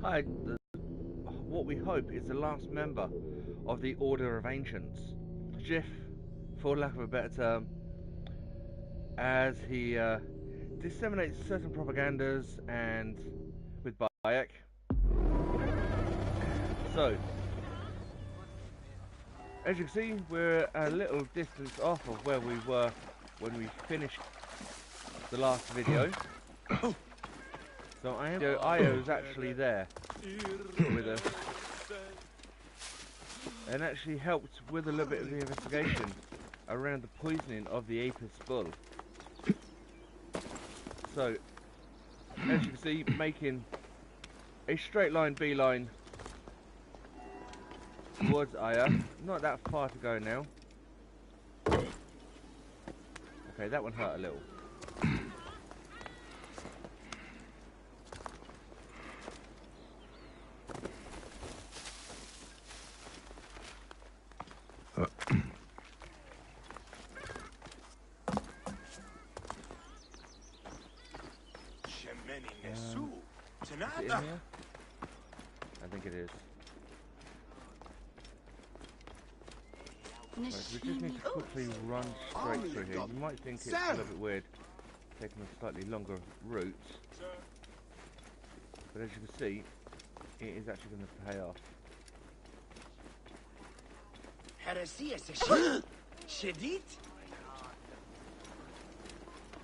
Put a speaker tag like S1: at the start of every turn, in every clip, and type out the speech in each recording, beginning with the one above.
S1: I, what we hope is the last member of the Order of Ancients. Jiff, for lack of a better term, as he disseminates certain propagandas and with Bayak. So, as you can see, we're a little distance off of where we were when we finished the last video. So Io's actually there with us and actually helped with a little bit of the investigation around the poisoning of the Apis bull. So, as you can see, making a straight line beeline towards Aya. Not that far to go now. Okay, that one hurt a little. Is it in here? I think it is. Right, so we just need to quickly run straight through here. You might think it's a little bit weird taking a slightly longer route, but as you can see, it is actually going to pay off.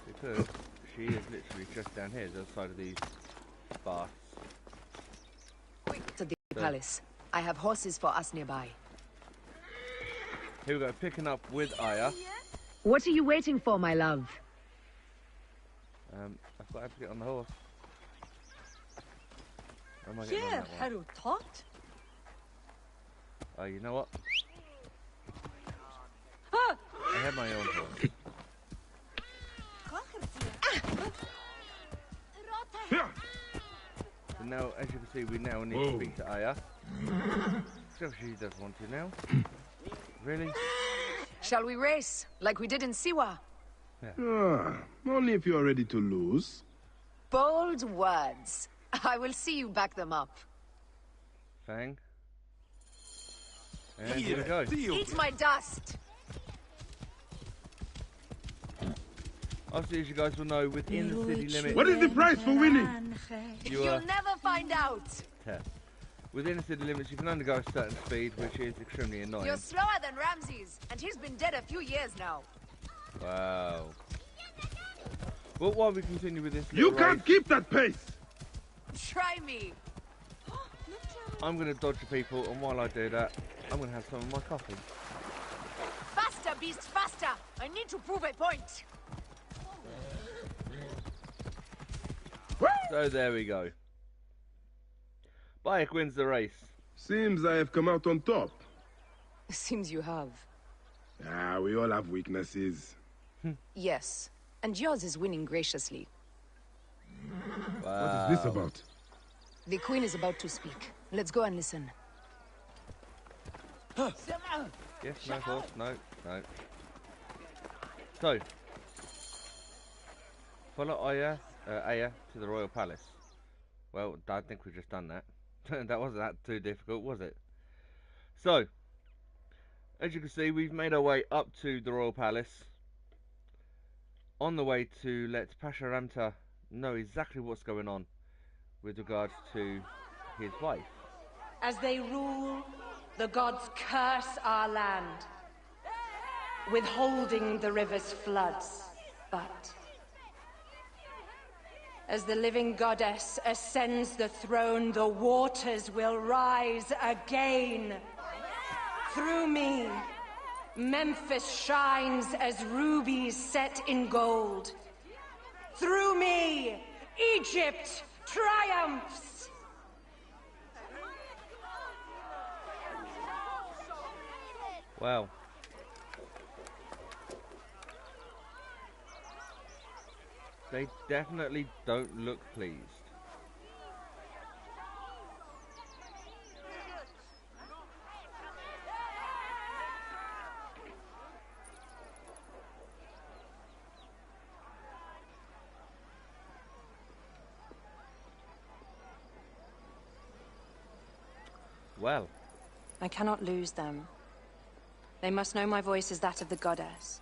S1: Because she is literally just down here, the other side of these baths.
S2: Quick to the palace. I have horses for us nearby.
S1: Here we go, picking up with Aya.
S2: What are you waiting for, my love?
S1: I've got to get on the horse. Where am I getting on that one? Oh, you know what? I have my own horse. So now, as you can see, we now need to speak to Aya. So she does want to now. Really?
S2: Shall we race, like we did in Siwa?
S3: Yeah. Only if you are ready to lose.
S2: Bold words. I will see you back them up.
S1: Fang. And here we go.
S2: Eat my dust!
S1: Obviously, as you guys will know, within the city limits...
S3: What is the price for winning?
S2: You'll never find out!
S1: Within the city limits, you can only go a certain speed, which is extremely annoying.
S2: You're slower than Ramses, and he's been dead a few years now.
S1: Wow. Well, while we continue with this
S3: You can't keep that pace!
S2: Try me!
S1: I'm going to dodge the people, and while I do that, I'm going to have some of my coffee.
S2: Faster, beast, faster! I need to prove a point!
S1: So there we go. Bayak wins the race.
S3: Seems I have come out on top.
S2: Seems you have.
S3: Ah, we all have weaknesses.
S2: Yes, and yours is winning graciously.
S1: Wow.
S3: What is this about?
S2: The queen is about to speak. Let's go and listen.
S1: Yes, no, horse, no. So, follow Aya to the royal palace. Well, I think we've just done that. That wasn't that too difficult, was it? So, as you can see, we've made our way up to the royal palace. On the way to let Pasha Ramta know exactly what's going on with regards to his wife.
S4: As they rule, the gods curse our land, withholding the river's floods. But as the living goddess ascends the throne, the waters will rise again. Through me, Memphis shines as rubies set in gold. Through me, Egypt triumphs!
S1: Wow. They definitely don't look pleased. Well,
S4: I cannot lose them. They must know my voice is that of the goddess.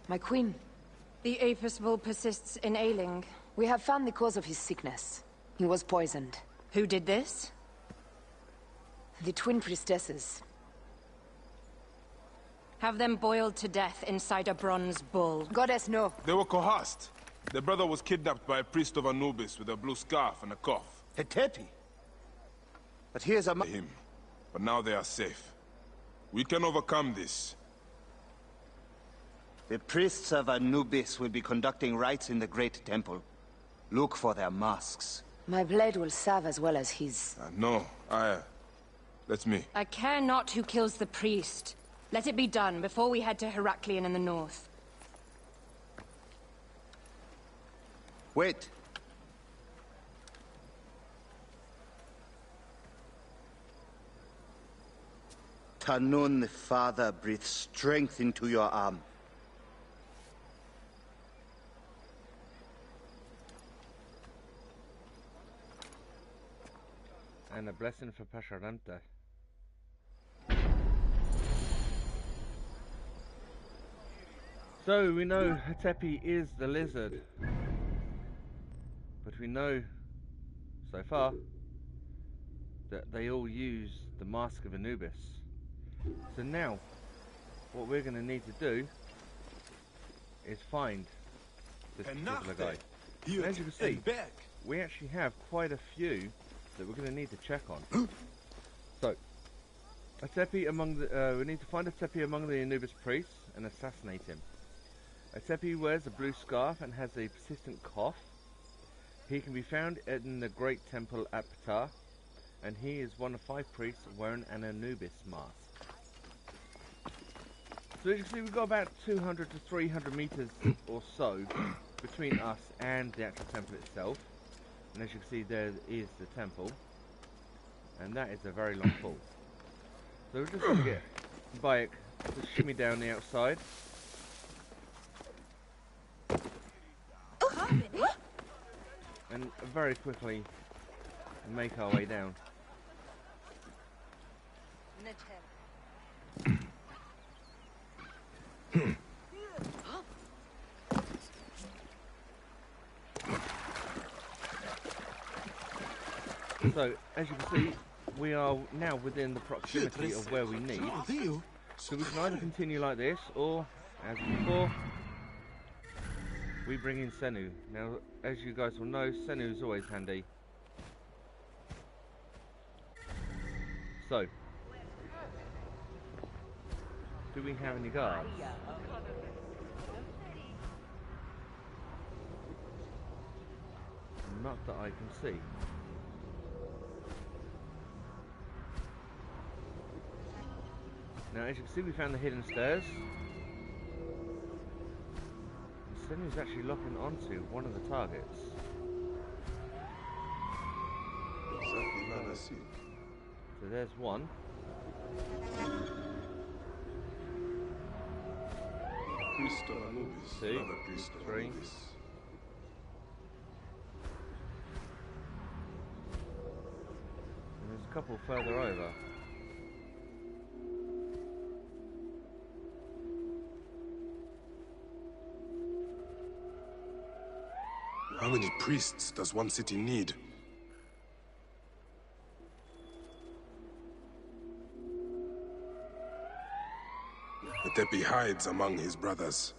S2: My queen,
S4: The Apostle persists in ailing.
S2: we have found the cause of his sickness. He was poisoned.
S4: Who did this?
S2: The twin priestesses.
S4: Have them boiled to death inside a bronze bull.
S2: Goddess, no.
S5: They were coerced. Their brother was kidnapped by a priest of Anubis with a blue scarf and a cough.
S6: Hetepi? But here's a
S5: Him. But now they are safe. We can overcome this.
S6: The priests of Anubis will be conducting rites in the Great Temple. Look for their masks.
S2: My blade will serve as well as his.
S5: No, that's me.
S4: I care not who kills the priest. Let it be done before we head to Heraklion in the north.
S6: Wait. Tanun the Father breathes strength into your arm.
S1: and a blessing for Pasharante. So we know Hetepi is the lizard, but we know so far that they all use the Mask of Anubis. So now what we're going to need to do is find this particular guy. And as you can see, we actually have quite a few that we're going to need to check on. So, Hetepi among the, we need to find Hetepi among the Anubis priests and assassinate him. Hetepi wears a blue scarf and has a persistent cough. He can be found in the Great Temple at Ptah, and he is one of 5 priests wearing an Anubis mask. So as you can see, we've got about 200 to 300 meters or so between us and the actual temple itself. And as you can see, there is the temple, and that is a very long fall. So we're just going to get Bayak to shimmy down the outside. And very quickly make our way down. So, as you can see, we are now within the proximity of where we need. So we can either continue like this, or, as before, we bring in Senu. Now, as you guys will know, Senu is always handy. So, do we have any guards? Not that I can see. Now, as you can see, we found the hidden stairs. Senu's actually locking onto one of the targets. So there's one. Two, 3. And there's a couple further over.
S5: How many priests does one city need? Hetepi hides among his brothers.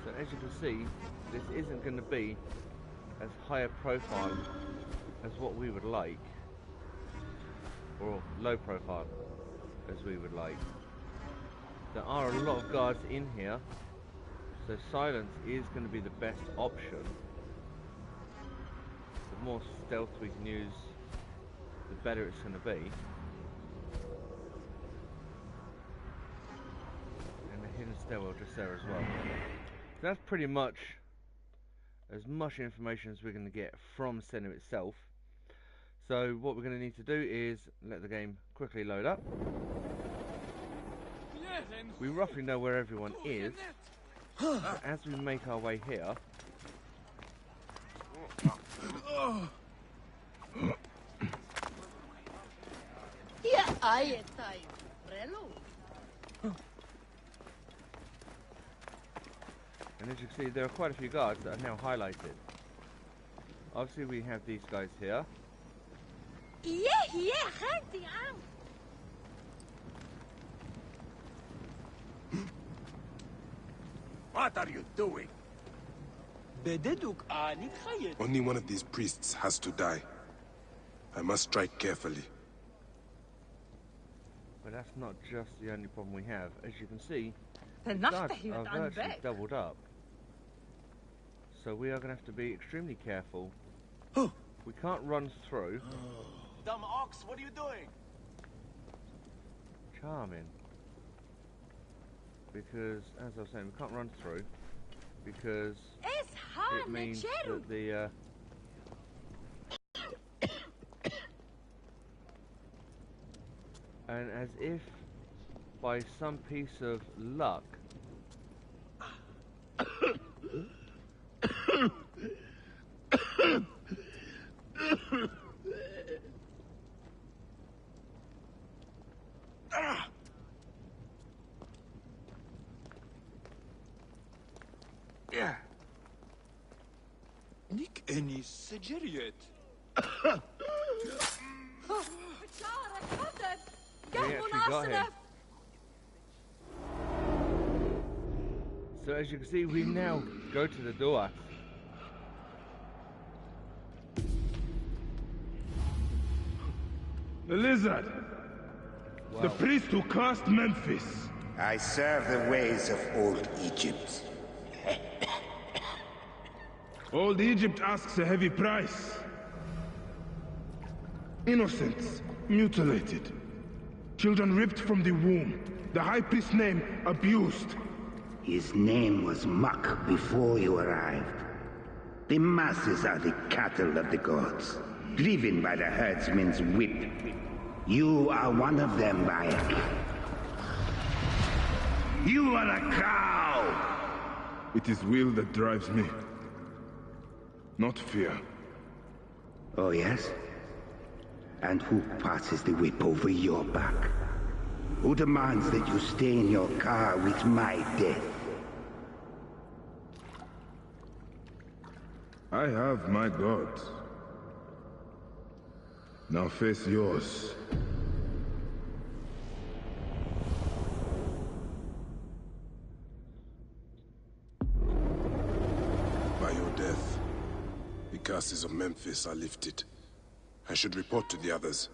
S1: So as you can see, this isn't going to be as high a profile as what we would like, or low profile as we would like. There are a lot of guards in here, so silence is going to be the best option. The more stealth we can use, the better it's going to be. And the hidden stairwell just there as well. So that's pretty much as much information as we're going to get from Senu itself. So what we're going to need to do is let the game quickly load up. We roughly know where everyone is. So as we make our way here, and as you can see, there are quite a few guards that are now highlighted. Obviously we have these guys here.
S7: What are you doing?
S5: Only one of these priests has to die. I must strike carefully.
S1: But that's not just the only problem we have. As you can see,
S2: The
S1: the guards are virtually doubled up. So we are going to have to be extremely careful. We can't run through.
S7: Dumb ox, what are you doing?
S1: Charming. Because, as I was saying, we can't run through. Because it means that the... and as if by some piece of luck...
S7: Nick any Sigeriet.
S1: We actually got him. So as you can see, we now go to the door.
S3: The lizard.
S1: Wow.
S3: The priest who cursed Memphis.
S8: I serve the ways of old Egypt.
S3: Old Egypt asks a heavy price. Innocents mutilated. Children ripped from the womb. The high priest's name abused.
S8: His name was Muck before you arrived. The masses are the cattle of the gods, driven by the herdsman's whip. You are one of them, Bayak. You are a cow!
S3: It is will that drives me, not fear.
S8: Oh, yes? And who passes the whip over your back? Who demands that you stay in your car with my death?
S3: I have my gods. Now face yours.
S5: By your death, the curses of Memphis are lifted. I should report to the others.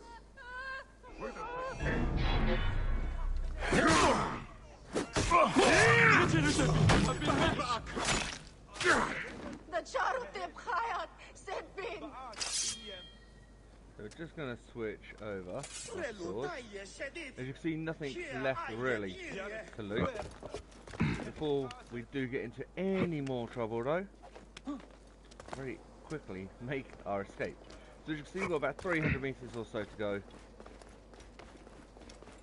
S1: So we're just going to switch over. As you can see, nothing left really to loot. Before we do get into any more trouble though, very quickly make our escape. So as you can see, we've got about 300 meters or so to go.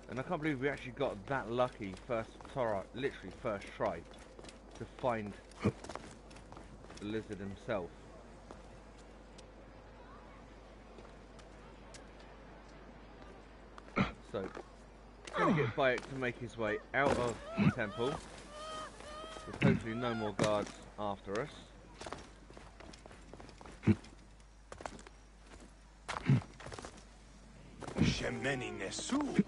S1: And I can't believe we actually got that lucky literally first try to find the lizard himself. So, going to get Bayak to make his way out of the temple, with hopefully no more guards after us.
S7: Shemeni Nesu.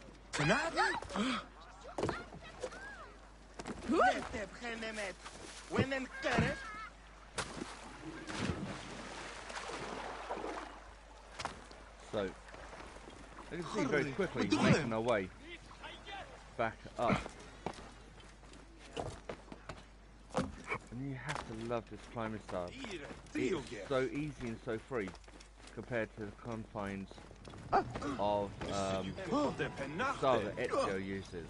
S1: So, as you can see, very quickly making our way back up. And you have to love this climbing style. It's so easy and so free compared to the confines of style that Ezio uses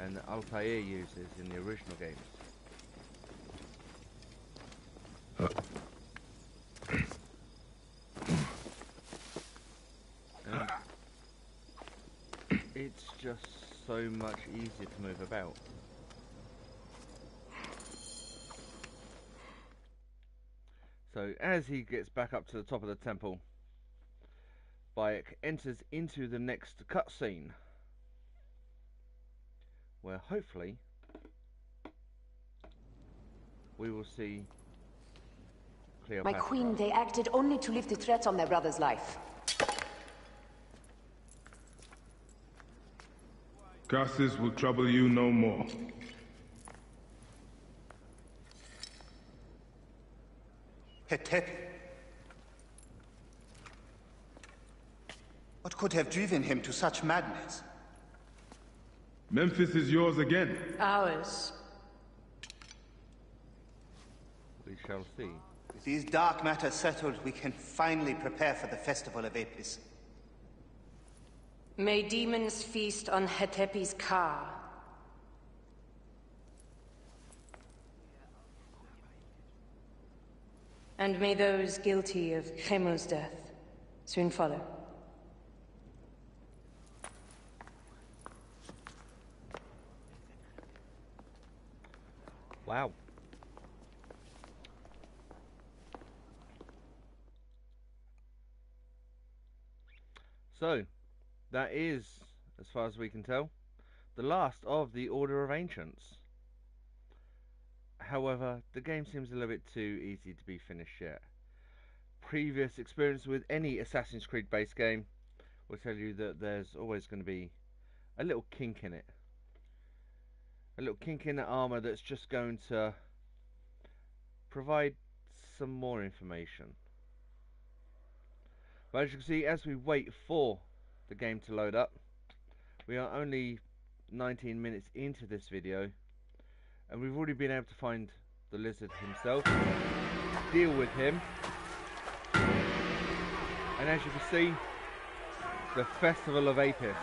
S1: and Altair uses in the original games. just so much easier to move about. So as he gets back up to the top of the temple, Bayak enters into the next cutscene, where hopefully we will see Cleopatra.
S9: My queen, they acted only to lift the threat on their brother's life.
S3: Curses will trouble you no more.
S6: Hetepi. What could have driven him to such madness?
S3: Memphis is yours again.
S9: Ours.
S1: We shall see.
S6: With these dark matters settled, we can finally prepare for the festival of Apis.
S4: May demons feast on Hetepi's car. And may those guilty of Chemo's death soon follow.
S1: Wow. So, that is, as far as we can tell, the last of the Order of Ancients. However, the game seems a little bit too easy to be finished yet. Previous experience with any Assassin's Creed based game will tell you that there's always going to be a little kink in it. A little kink in the armor that's just going to provide some more information. But as you can see, as we wait for the game to load up, we are only 19 minutes into this video, and we've already been able to find the lizard himself, deal with him, and as you can see, the Festival of Apis,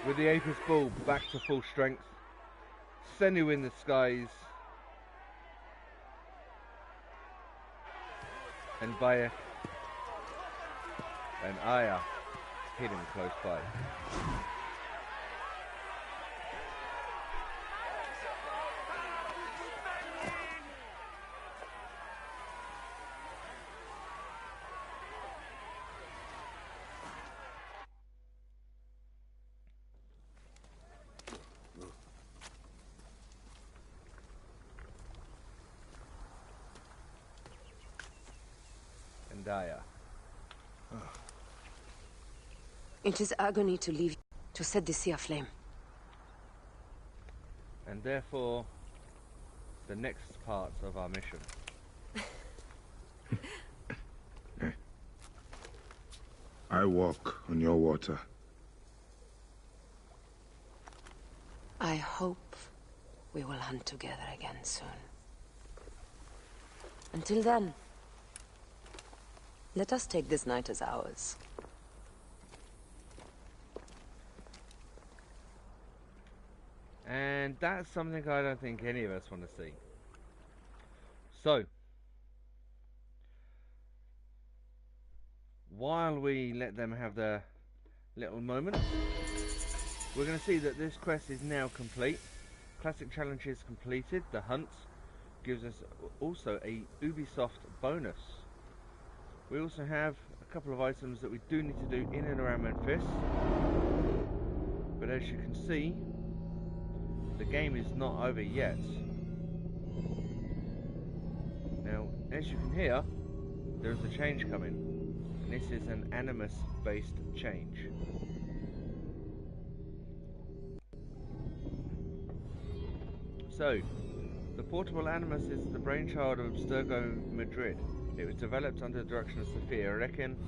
S1: with the Apis bull back to full strength, Senu in the skies, and Bayak and Hiya hidden close by. And Hiya.
S9: It is agony to leave, to set the sea aflame.
S1: And therefore, the next part of our mission.
S3: I walk on your water.
S9: I hope we will hunt together again soon. Until then, let us take this night as ours.
S1: And that's something I don't think any of us want to see. So, while we let them have their little moment, we're going to see that this quest is now complete. Classic challenge is completed. The hunt gives us also a Ubisoft bonus. We also have a couple of items that we do need to do in and around Memphis. But as you can see, the game is not over yet. Now, as you can hear, there's a change coming. And this is an Animus-based change. So, the portable Animus is the brainchild of Abstergo Madrid. It was developed under the direction of Sophia Reckon.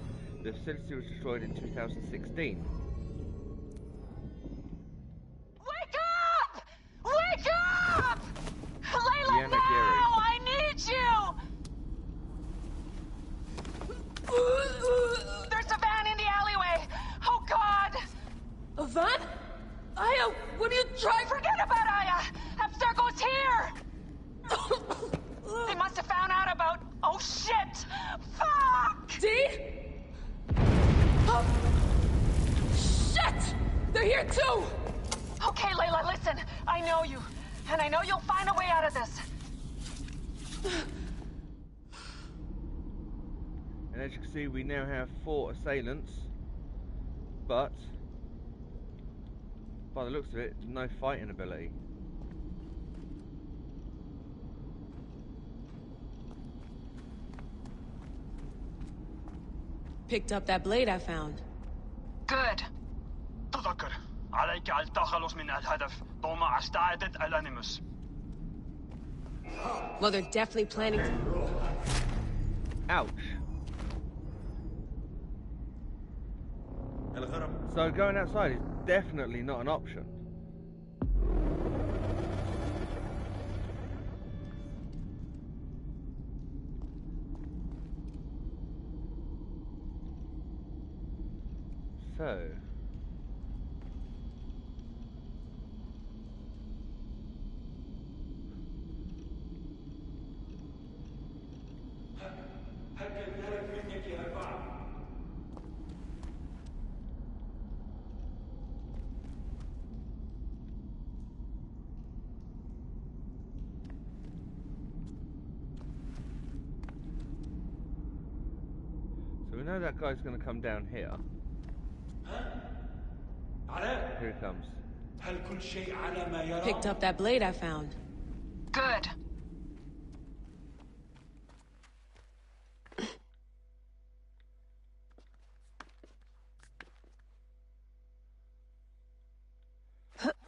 S1: The facility was destroyed in 2016.
S2: Wake up! Layla, now! I need you! There's a van in the alleyway! Oh, God!
S9: A van? Hiya, what are you trying?
S2: Forget about Hiya! Abstergo's here! They must have found out about... Oh, shit! Fuck!
S9: See? Oh.
S2: And I know you'll find a way out of this.
S1: And as you can see, we now have 4 assailants, but by the looks of it, no fighting ability.
S9: Picked up that blade I found.
S2: Good.
S10: تذكر عليك التخلص من الهدف طوما استعدت الانيموس.
S9: Well, they're definitely planning to...
S1: Ouch. So going outside is definitely not an option. So we know that guy's going to come down here. Here he comes.
S9: Picked up that blade I found.
S2: Good.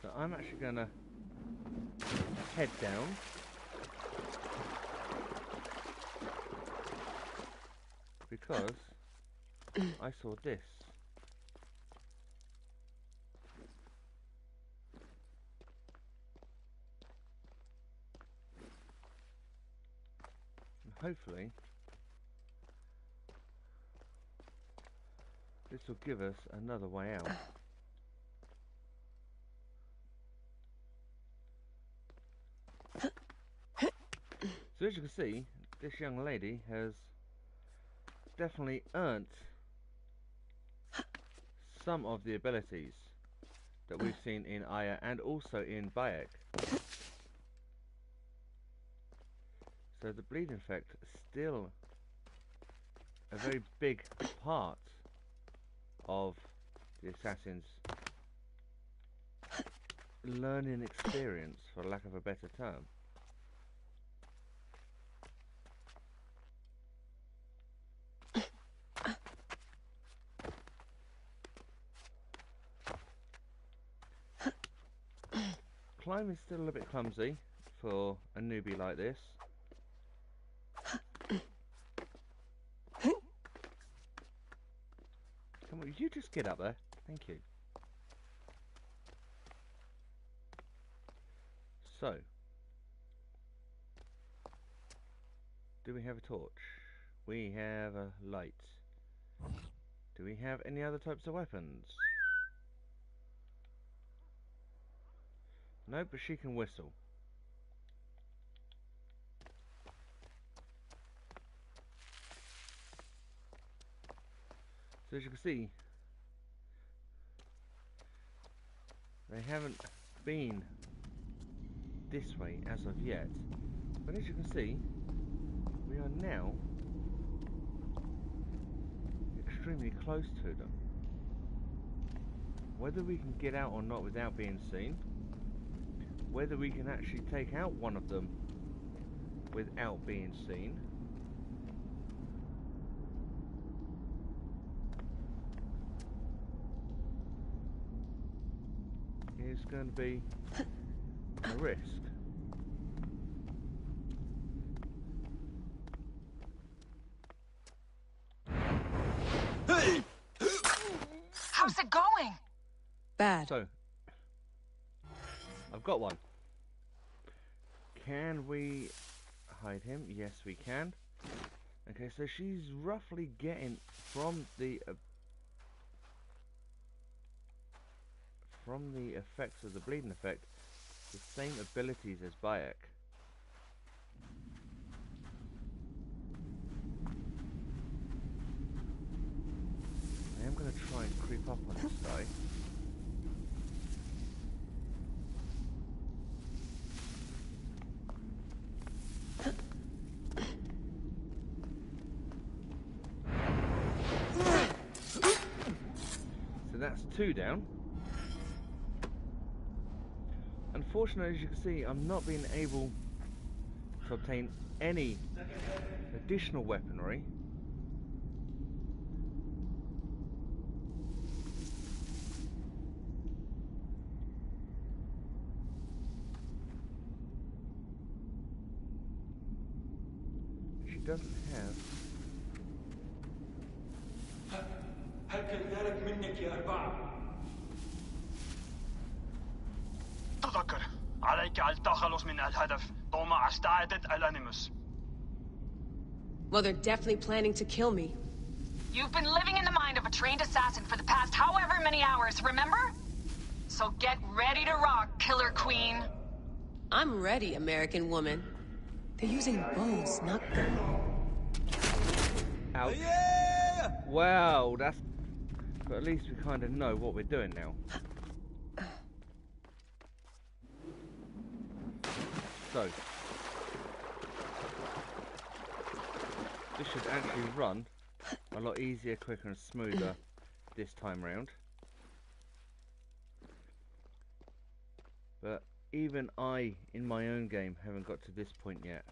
S1: So I'm actually going to head down. Because I saw this. And hopefully this will give us another way out. So as you can see, this young lady has definitely earned some of the abilities that we've seen in Hiya and also in Bayak. So the bleeding effect is still a very big part of the assassin's learning experience, for lack of a better term. Climbing is still a bit clumsy for a newbie like this. Come on, you just get up there. Thank you. So, do we have a torch? We have a light. Do we have any other types of weapons? No, but she can whistle. So as you can see, they haven't been this way as of yet. But as you can see, we are now extremely close to them. Whether we can get out or not without being seen, whether we can actually take out one of them without being seen, is going to be a risk.
S2: How's it going?
S9: Bad.
S1: So, I've got one. Can we hide him? Yes, we can. Okay, so she's roughly getting from the effects of the bleeding effect the same abilities as Bayak. I am going to try and creep up on this guy. that's 2 down. Unfortunately, as you can see, I'm not being able to obtain any additional weaponry. She doesn't have.
S10: تذكر عليك التخلص من الهدف طوما استعدت الانيموس.
S9: Well, they're definitely planning to kill me.
S2: You've been living in the mind of a trained assassin for the past however many hours, remember? So get ready to rock, Killer Queen.
S9: I'm ready, American woman. They're using bows, not guns.
S1: Ouch. Wow, that's... But at least we kind of know what we're doing now. So, this should actually run a lot easier, quicker and smoother this time round. But even I, in my own game, haven't got to this point yet.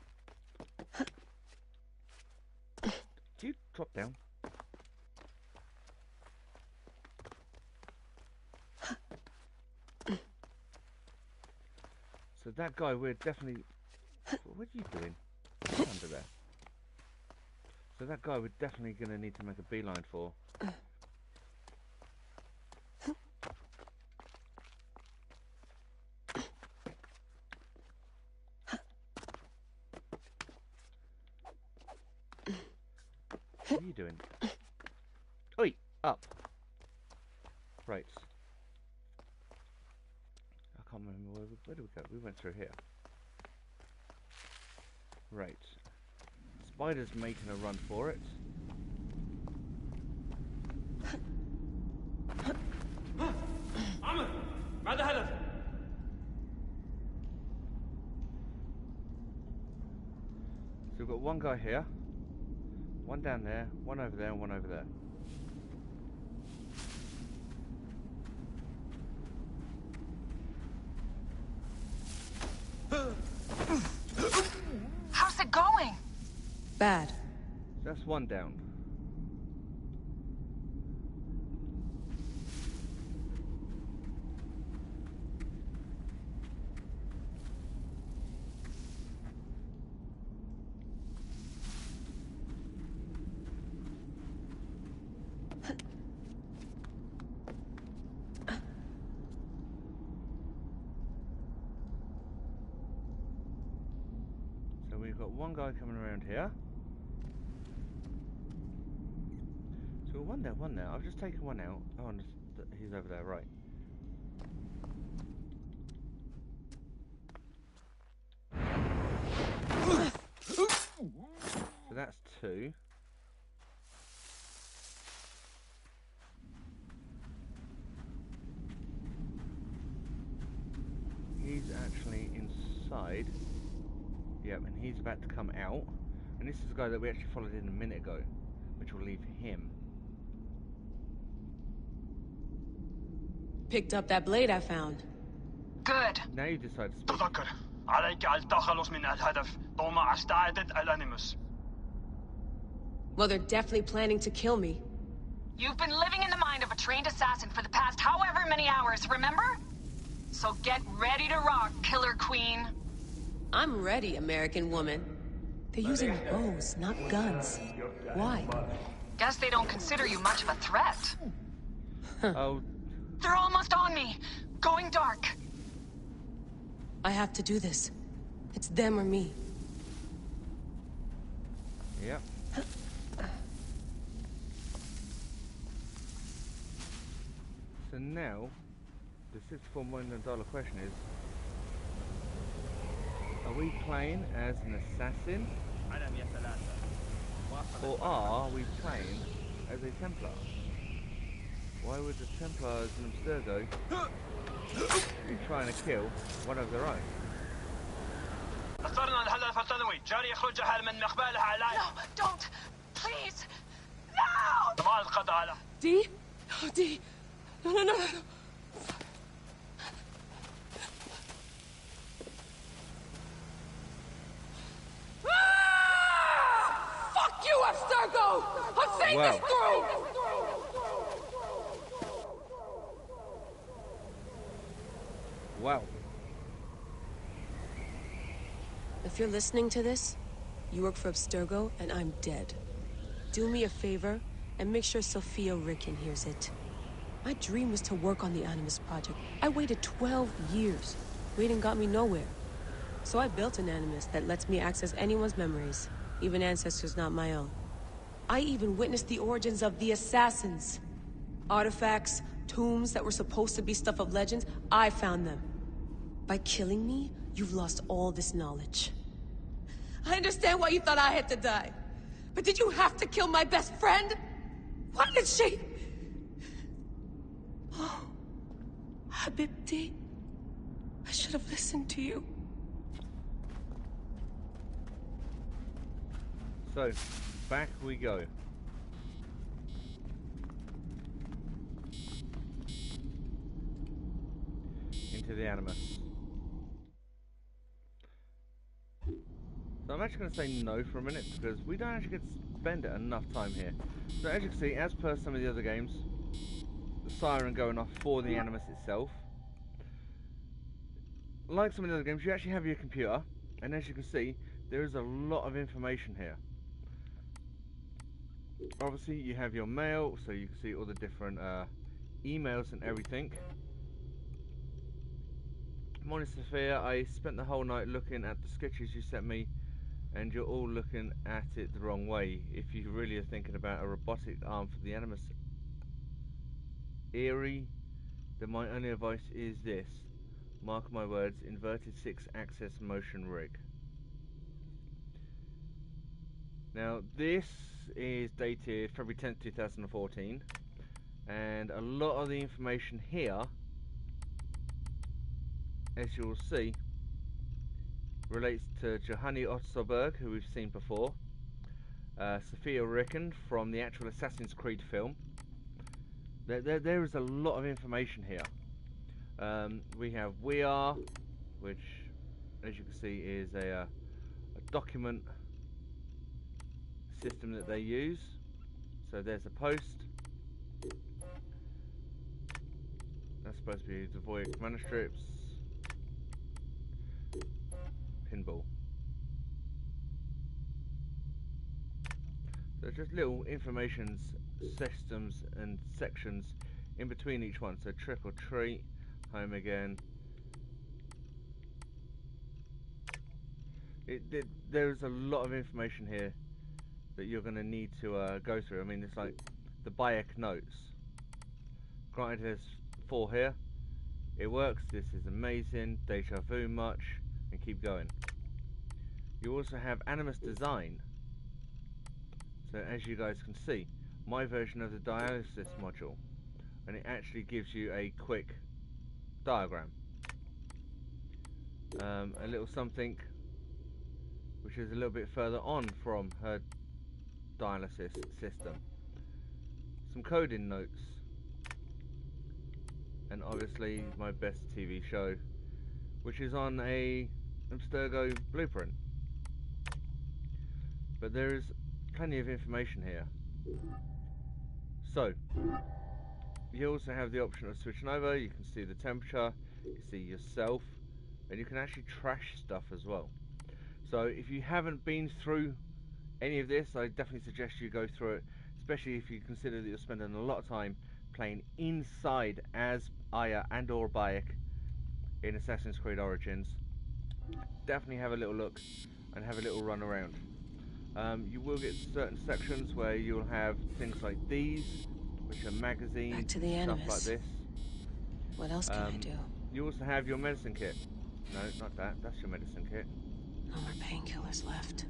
S1: Do you drop down? So that guy, we're definitely... What are you doing? What's under there? So that guy, we're definitely going to need to make a beeline for. What are you doing? Oi! Up! Right. I can't remember where did we go? We went through here. Right. Spider's making a run for it. So we've got one guy here, one down there, one over there, and one over there.
S2: How's it going?
S9: Bad.
S1: That's one down. So we've got one guy coming around here. So one there. I've just taken one out. Oh, and he's over there, right. So that's 2. He's actually inside. Yep, and he's about to come out. And this is the guy that we actually followed in a minute ago, which will leave him.
S9: Picked up that blade I found.
S2: Good.
S1: Now you decide to speak.
S10: تذكر عليك التخلص من الهدف طوما استعدت الانيموس.
S9: Well, they're definitely planning to kill me.
S2: You've been living in the mind of a trained assassin for the past however many hours, remember? So get ready to rock, Killer Queen.
S9: I'm ready, American woman. They're using bows, not guns. Why?
S2: Guess they don't consider you much of a threat.
S1: Oh.
S2: They're almost on me. Going dark.
S9: I have to do this. It's them or me.
S1: Yep. So now, the $64 million question is, are we playing as an assassin? Or are we playing as a Templar? Why would the Templars and Abstergo be trying to kill one of their own?
S10: اخترنا الهدف الثانوي جاري يخرجها من مقبالها على.
S2: No, don't. Please. No!
S10: ما القضاء على.
S9: D? Oh, D. No, no, no, no. Ah! Fuck you, Abstergo! I'm seeing this through!
S1: Wow.
S9: If you're listening to this, you work for Abstergo and I'm dead. Do me a favor and make sure Sophia Ricken hears it. My dream was to work on the Animus Project. I waited 12 years. Waiting got me nowhere. So I built an Animus that lets me access anyone's memories, even ancestors not my own. I even witnessed the origins of the Assassins. Artifacts, tombs that were supposed to be stuff of legends, I found them. By killing me, you've lost all this knowledge. I understand why you thought I had to die. But did you have to kill my best friend? Why did she... Oh, Habibti, I should have listened to you.
S1: So, back we go. Into the Animus. So I'm actually going to say no for a minute because we don't actually get to spend enough time here. So as you can see, as per some of the other games, the siren going off for the Animus itself. Like some of the other games, you actually have your computer, and as you can see, there is a lot of information here. Obviously, you have your mail, so you can see all the different emails and everything. Morning, Sophia. I spent the whole night looking at the sketches you sent me, and you're all looking at it the wrong way. If you really are thinking about a robotic arm for the Animus Eerie, then my only advice is this. Mark my words, inverted 6-axis motion rig. Now this is dated February 10th, 2014, and a lot of the information here, as you'll see, relates to Johanny Ottoberg, who we've seen before, Sophia Ricken from the actual Assassin's Creed film. There is a lot of information here. We have We Are, which, as you can see, is a document system that they use. So there's a post. That's supposed to be the Voyage manuscripts. Pinball. So just little information systems and sections in between each one. So trick or treat, home again. There's a lot of information here that you're going to need to go through. I mean, it's like the Bayak notes. Granted, there's 4 here. It works. This is amazing. Deja vu much, and keep going. You also have Animus Design. So as you guys can see, my version of the dialysis module, and it actually gives you a quick diagram. A little something which is a little bit further on from her dialysis system. Some coding notes, and obviously my best TV show, which is on a Abstergo blueprint. But there is plenty of information here. So you also have the option of switching over. You can see the temperature, you can see yourself, and you can actually trash stuff as well. So if you haven't been through any of this, I definitely suggest you go through it, especially if you consider that you're spending a lot of time playing inside as Hiya and or Bayak in Assassin's Creed Origins. Definitely have a little look and have a little run around. You will get certain sections where you'll have things like these, which are magazines,
S9: Back to the
S1: stuff
S9: Animus.
S1: like this.
S9: What else can I do?
S1: You also have your medicine kit. No, not that. That's your medicine kit.
S9: No more painkillers left.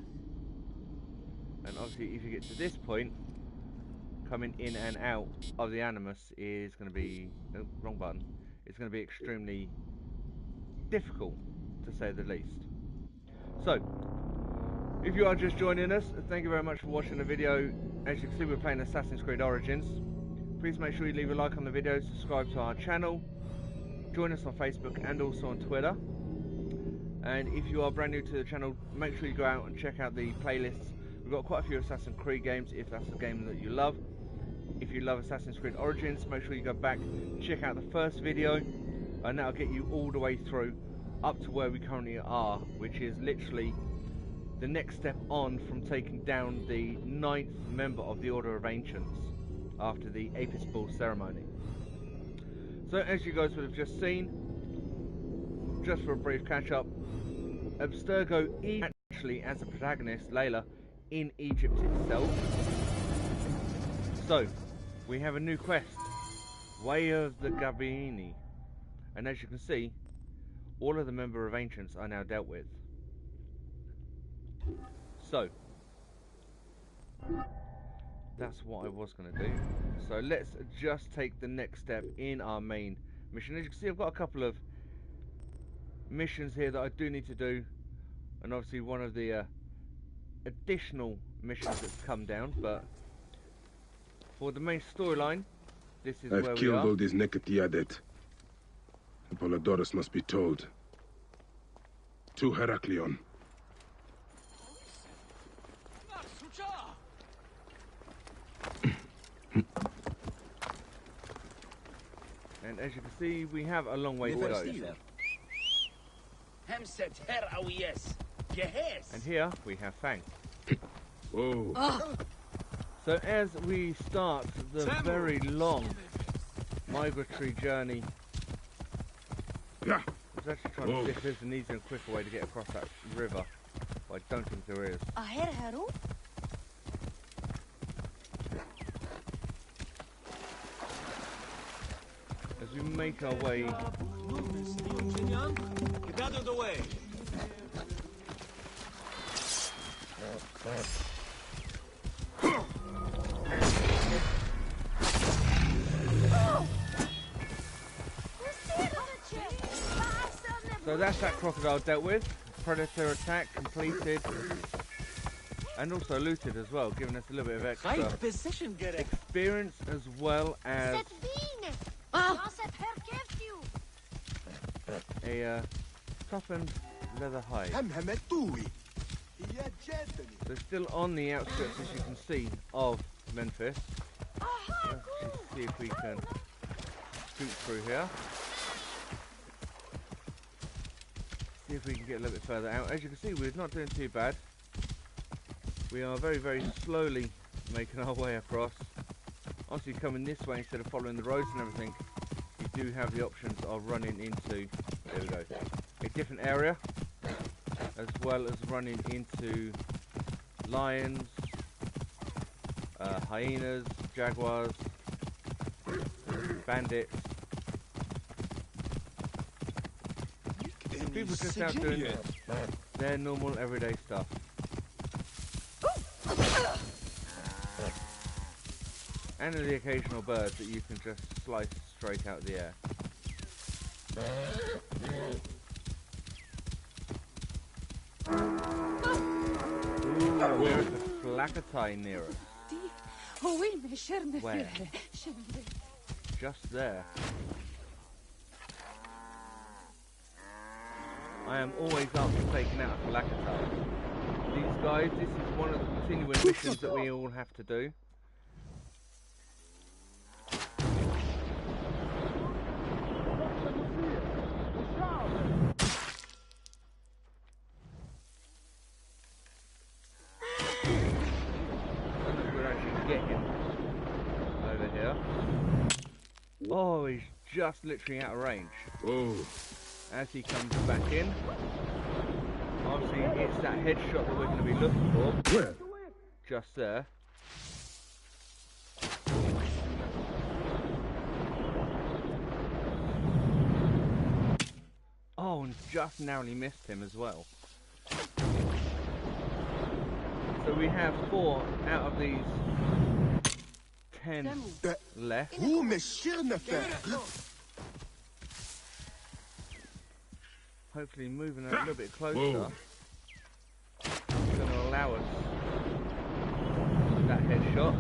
S1: And obviously, if you get to this point, coming in and out of the Animus is going to be... Oh, wrong button. It's going to be extremely difficult, to say the least. So, if you are just joining us, thank you very much for watching the video. As you can see, we're playing Assassin's Creed Origins. Please make sure you leave a like on the video, subscribe to our channel, join us on Facebook and also on Twitter. And if you are brand new to the channel, make sure you go out and check out the playlists. We've got quite a few Assassin's Creed games if that's the game that you love. If you love Assassin's Creed Origins, make sure you go back, check out the first video, and that'll get you all the way through up to where we currently are, which is literally the next step on from taking down the 9th member of the Order of Ancients after the Apis Bull ceremony. So as you guys would have just seen, just for a brief catch up, Abstergo is actually, as a protagonist, Layla, in Egypt itself. So, we have a new quest, Way of the Gabini, and as you can see, all of the member of Ancients are now dealt with. So, that's what I was going to do. So let's just take the next step in our main mission. As you can see, I've got a couple of missions here that I do need to do, and obviously one of the additional missions that's come down, but for the main storyline, this is where we are.
S5: I've killed all these Nekatiadet. Apollodorus must be told. To Heraklion.
S1: And as you can see, we have a long way to go. And here we have Fang.
S5: Whoa.
S1: So as we start the very long migratory journey, I was actually trying to see if there's an easier and quicker way to get across that river, but I don't think there is. As we make our way,
S7: Get out of the way.
S1: so that's that crocodile dealt with, predator attack completed, and also looted as well, giving us a little bit of extra experience as well as a toughened leather hide. So still on the outskirts, as you can see, of Memphis. Let's see if we can shoot through here. See if we can get a little bit further out. As you can see, we're not doing too bad. We are very, very slowly making our way across. Obviously coming this way instead of following the roads and everything, you do have the options of running into, there we go, a different area, as well as running into lions, hyenas, jaguars, bandits. People just out doing their normal everyday stuff. And the occasional bird that you can just slice straight out of the air. Ooh, there's a Flakatai near us. Where? Just there. I am always up for taking out a Flakatai. These guys, this is one of the continuing missions that we all have to do. Oh, he's just literally out of range.
S5: Whoa.
S1: As he comes back in, obviously it's that headshot that we're going to be looking for.
S5: Where?
S1: Just there. Oh, and just narrowly missed him as well. So we have 4 out of these 10 left. Hopefully moving a little bit closer is going to allow us that headshot.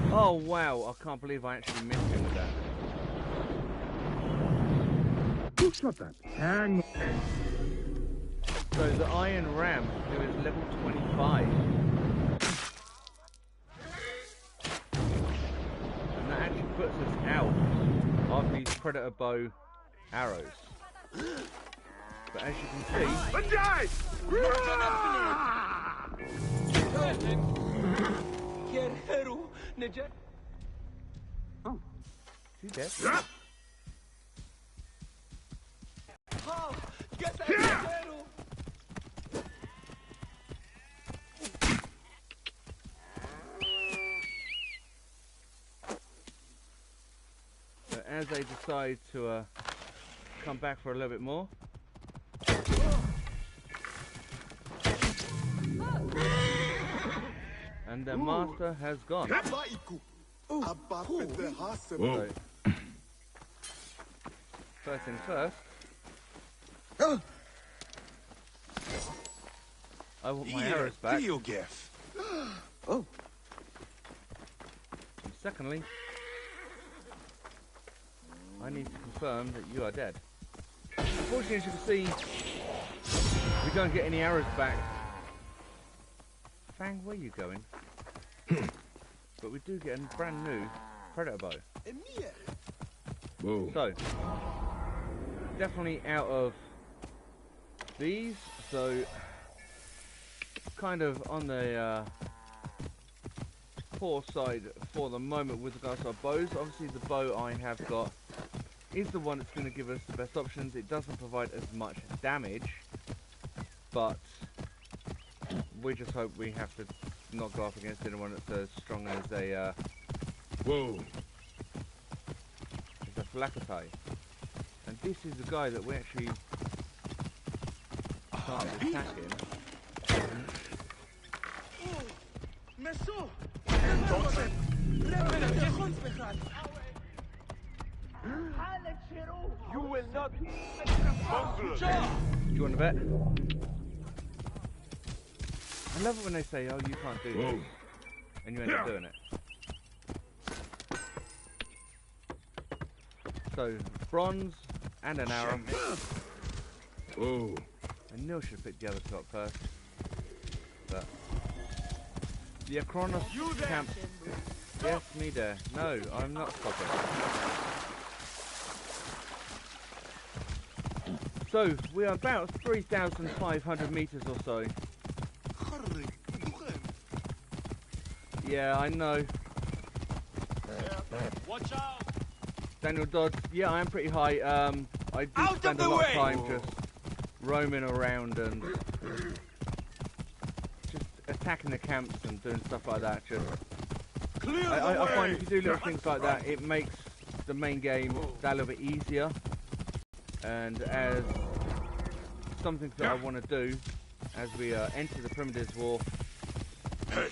S1: Oh wow, I can't believe I actually missed him with that.
S3: Shut that. Hang.
S1: So the Iron Ram, who is level 25. And that actually puts us out of these Predator Bow arrows. But as you can see... Oh, is he dead? So as they decide to come back for a little bit more. And their master has gone. So, first things first. I want my arrows back.
S7: Oh.
S1: And secondly, I need to confirm that you are dead. Unfortunately, as you can see, we don't get any arrows back. Fang, where are you going? But we do get a brand new Predator Bow.
S3: Whoa.
S1: So, definitely out of these, so kind of on the poor side for the moment with regards to our bows. Obviously the bow I have got is the one that's going to give us the best options. It doesn't provide as much damage, but we just hope we have to not go up against anyone that's as strong as a Flakatai. And this is the guy that we actually started attacking.
S7: You will not.
S1: Do you want to bet? I love it when they say, oh, you can't do this, and you end up doing it. So, bronze and an arrow.
S3: Oh.
S1: And Neil should pick the other two up first. But the Akronos camp. Yes, me there. No, I'm not stopping. So, we are about 3,500 meters or so. Yeah, I know.
S7: Watch out!
S1: Daniel Dodd, yeah, I am pretty high. I do spend a lot of time just roaming around and just attacking the camps and doing stuff like that. Just I find if you do little things like that, it makes the main game that little bit easier. And as something that I want to do as we enter the Primitives War,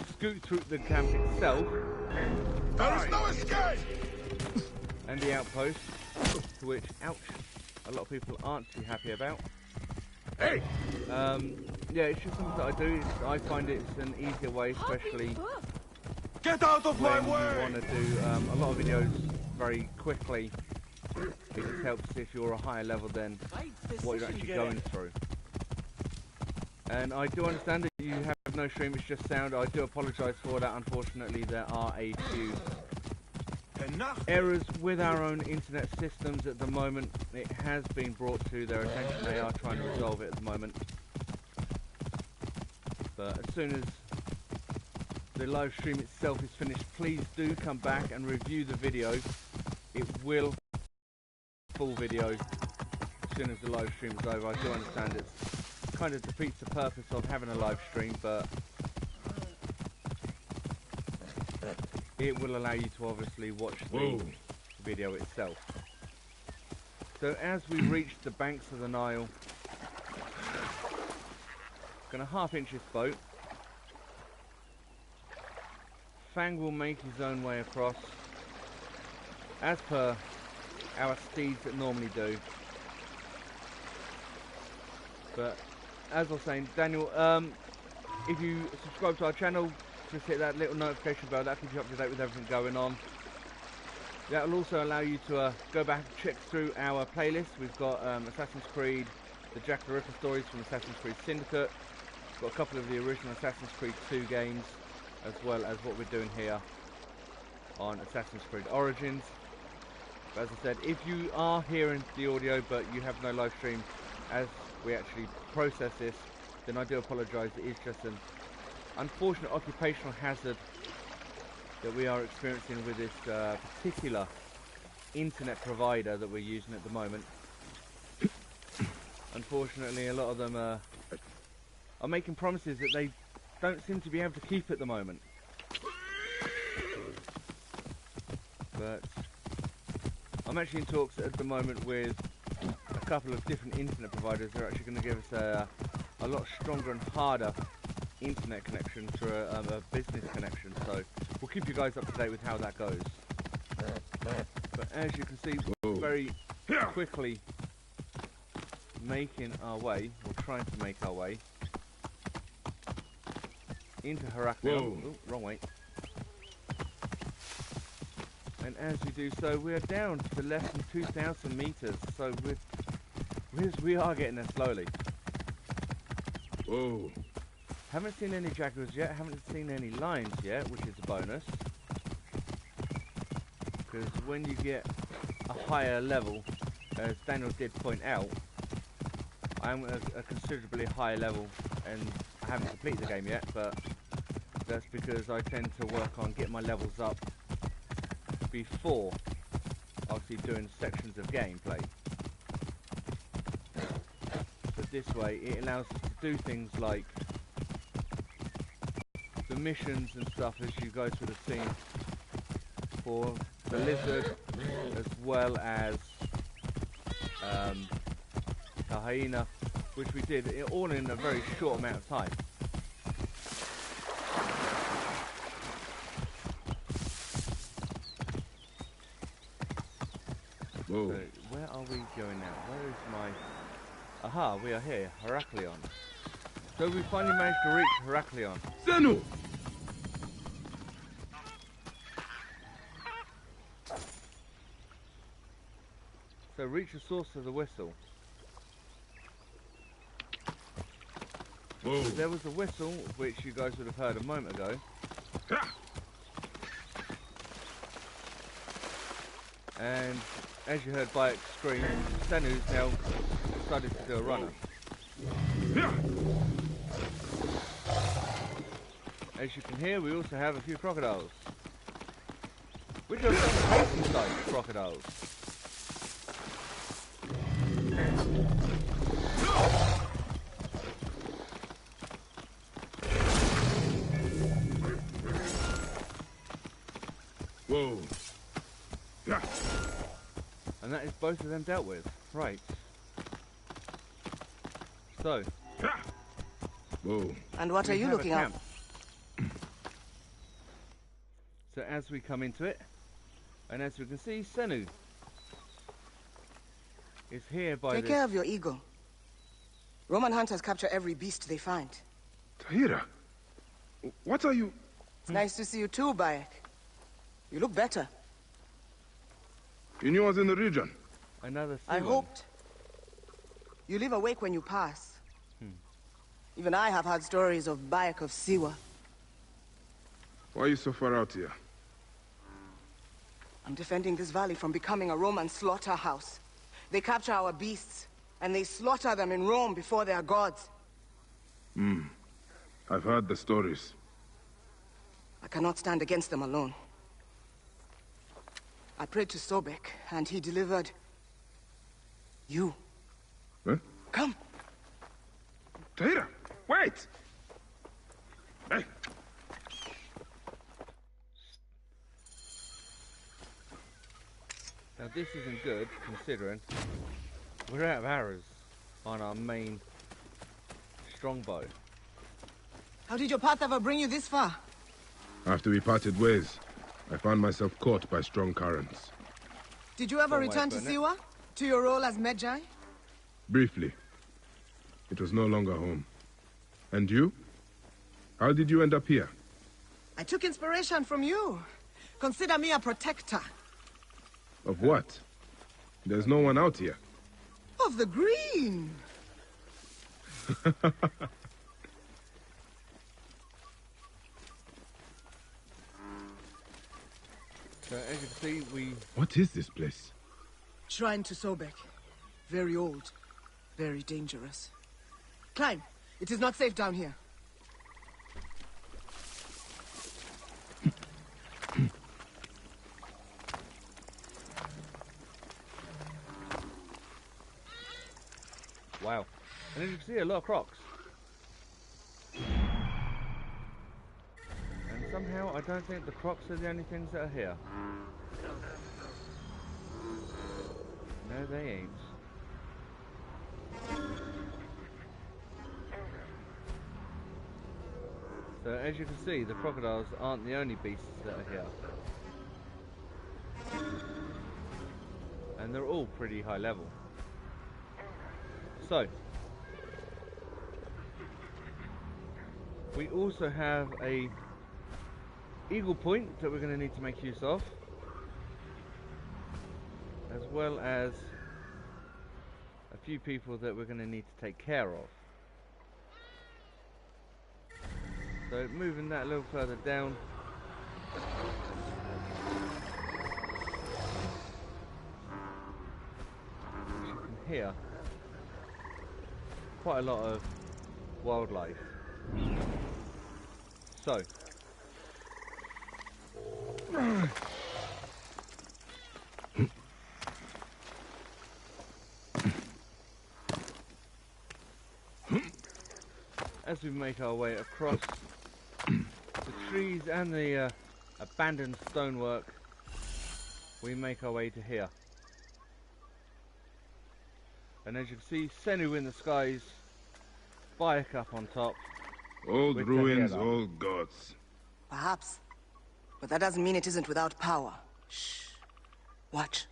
S1: scoot through the camp itself.
S5: There is no escape!
S1: And the outpost, to which, ouch, a lot of people aren't too happy about.
S3: Hey!
S1: Yeah, it's just something that I do. I find it's an easier way, especially
S7: Get out of my
S1: when
S7: way!
S1: you want to do a lot of videos very quickly. It just helps if you're a higher level than what you're actually going through. And I do understand that you have no stream, it's just sound. I do apologise for that. Unfortunately, there are a few errors with our own internet systems at the moment. It has been brought to their attention. They are trying to resolve it at the moment. But as soon as the live stream itself is finished, please do come back and review the video. It will full video as soon as the live stream is over. I do understand it kind of defeats the purpose of having a live stream, but it will allow you to obviously watch the video itself. So as we reach the banks of the Nile, gonna half-inch this boat. Fang will make his own way across, as per our steeds that normally do. But as I was saying, Daniel, if you subscribe to our channel, just hit that little notification bell. That'll keep you up to date with everything going on. That will also allow you to go back and check through our playlist. We've got Assassin's Creed, the Jack the Ripper stories from Assassin's Creed Syndicate. We've got a couple of the original Assassin's Creed 2 games, as well as what we're doing here on Assassin's Creed Origins. But as I said, if you are hearing the audio but you have no live stream as we actually process this, then I do apologise. It is just an unfortunate occupational hazard that we are experiencing with this particular internet provider that we're using at the moment. Unfortunately, a lot of them are making promises that they don't seem to be able to keep at the moment. But I'm actually in talks at the moment with a couple of different internet providers that are actually going to give us a lot stronger and harder internet connection to a business connection, so we'll keep you guys up to date with how that goes. But as you can see, we're very quickly making our way, or trying to make our way into Heraklion. Oh, wrong way. And as we do so, we are down to less than 2,000 meters, so we are getting there slowly.
S3: Whoa.
S1: Haven't seen any jaguars yet, haven't seen any lions yet, which is a bonus. Because when you get a higher level, as Daniel did point out, I am at a considerably higher level, and I haven't completed the game yet, but that's because I tend to work on getting my levels up before obviously doing sections of gameplay. So this way it allows us to do things like the missions and stuff as you go through the scene for the lizard, as well as the hyena, which we did all in a very short amount of time.
S3: Whoa.
S1: So where are we going now? Where is my... Aha, we are here, Heraklion. So we finally managed to reach Heraklion.
S3: Zenu!
S1: So reach the source of the whistle.
S3: Whoa.
S1: There was a whistle, which you guys would have heard a moment ago. And as you heard Bayak scream, Senu's now decided to do a runner. As you can hear, we also have a few crocodiles, which are tasty sized crocodiles.
S3: Whoa. Yeah.
S1: And that is both of them dealt with. Right. So.
S3: Whoa.
S11: And what are you looking at?
S1: So as we come into it, and as we can see, Senu is here by
S11: Take care of your ego. Roman hunters capture every beast they find.
S3: Tahira, what are you...
S11: It's nice to see you too, Bayak. You look better.
S3: You knew I was in the region?
S1: Another
S11: I hoped. You leave awake when you pass. Even I have heard stories of Bayak of Siwa.
S3: Why are you so far out here?
S11: I'm defending this valley from becoming a Roman slaughterhouse. They capture our beasts, and they slaughter them in Rome before their gods.
S3: I've heard the stories.
S11: I cannot stand against them alone. I prayed to Sobek, and he delivered... you.
S3: Huh?
S11: Come.
S3: Tahira, wait! Hey!
S1: Now this isn't good, considering we're out of arrows on our main strongbow.
S11: How did your path ever bring you this far?
S3: After we parted ways, I found myself caught by strong currents.
S11: Did you ever return to Siwa? To your role as Medjay?
S3: Briefly. It was no longer home. And you? How did you end up here?
S11: I took inspiration from you. Consider me a protector.
S3: Of what? There's no one out here.
S11: Of the green.
S1: So as you can see,
S3: What is this place?
S11: Shrine to Sobek. Very old. Very dangerous. Climb. It is not safe down here.
S1: Wow. And as you can see, a lot of crocs. And somehow, I don't think the crocs are the only things that are here. No, they ain't. So as you can see, the crocodiles aren't the only beasts that are here. And they're all pretty high level. So, we also have a eagle point that we're going to need to make use of, as well as a few people that we're going to need to take care of. So moving that a little further down, as you can hear, quite a lot of wildlife. So as we make our way across the trees and the abandoned stonework, we make our way to here. And as you can see, Senu in the skies, Bayak up on top.
S3: Old ruins, old gods.
S11: Perhaps. But that doesn't mean it isn't without power. Shh. Watch.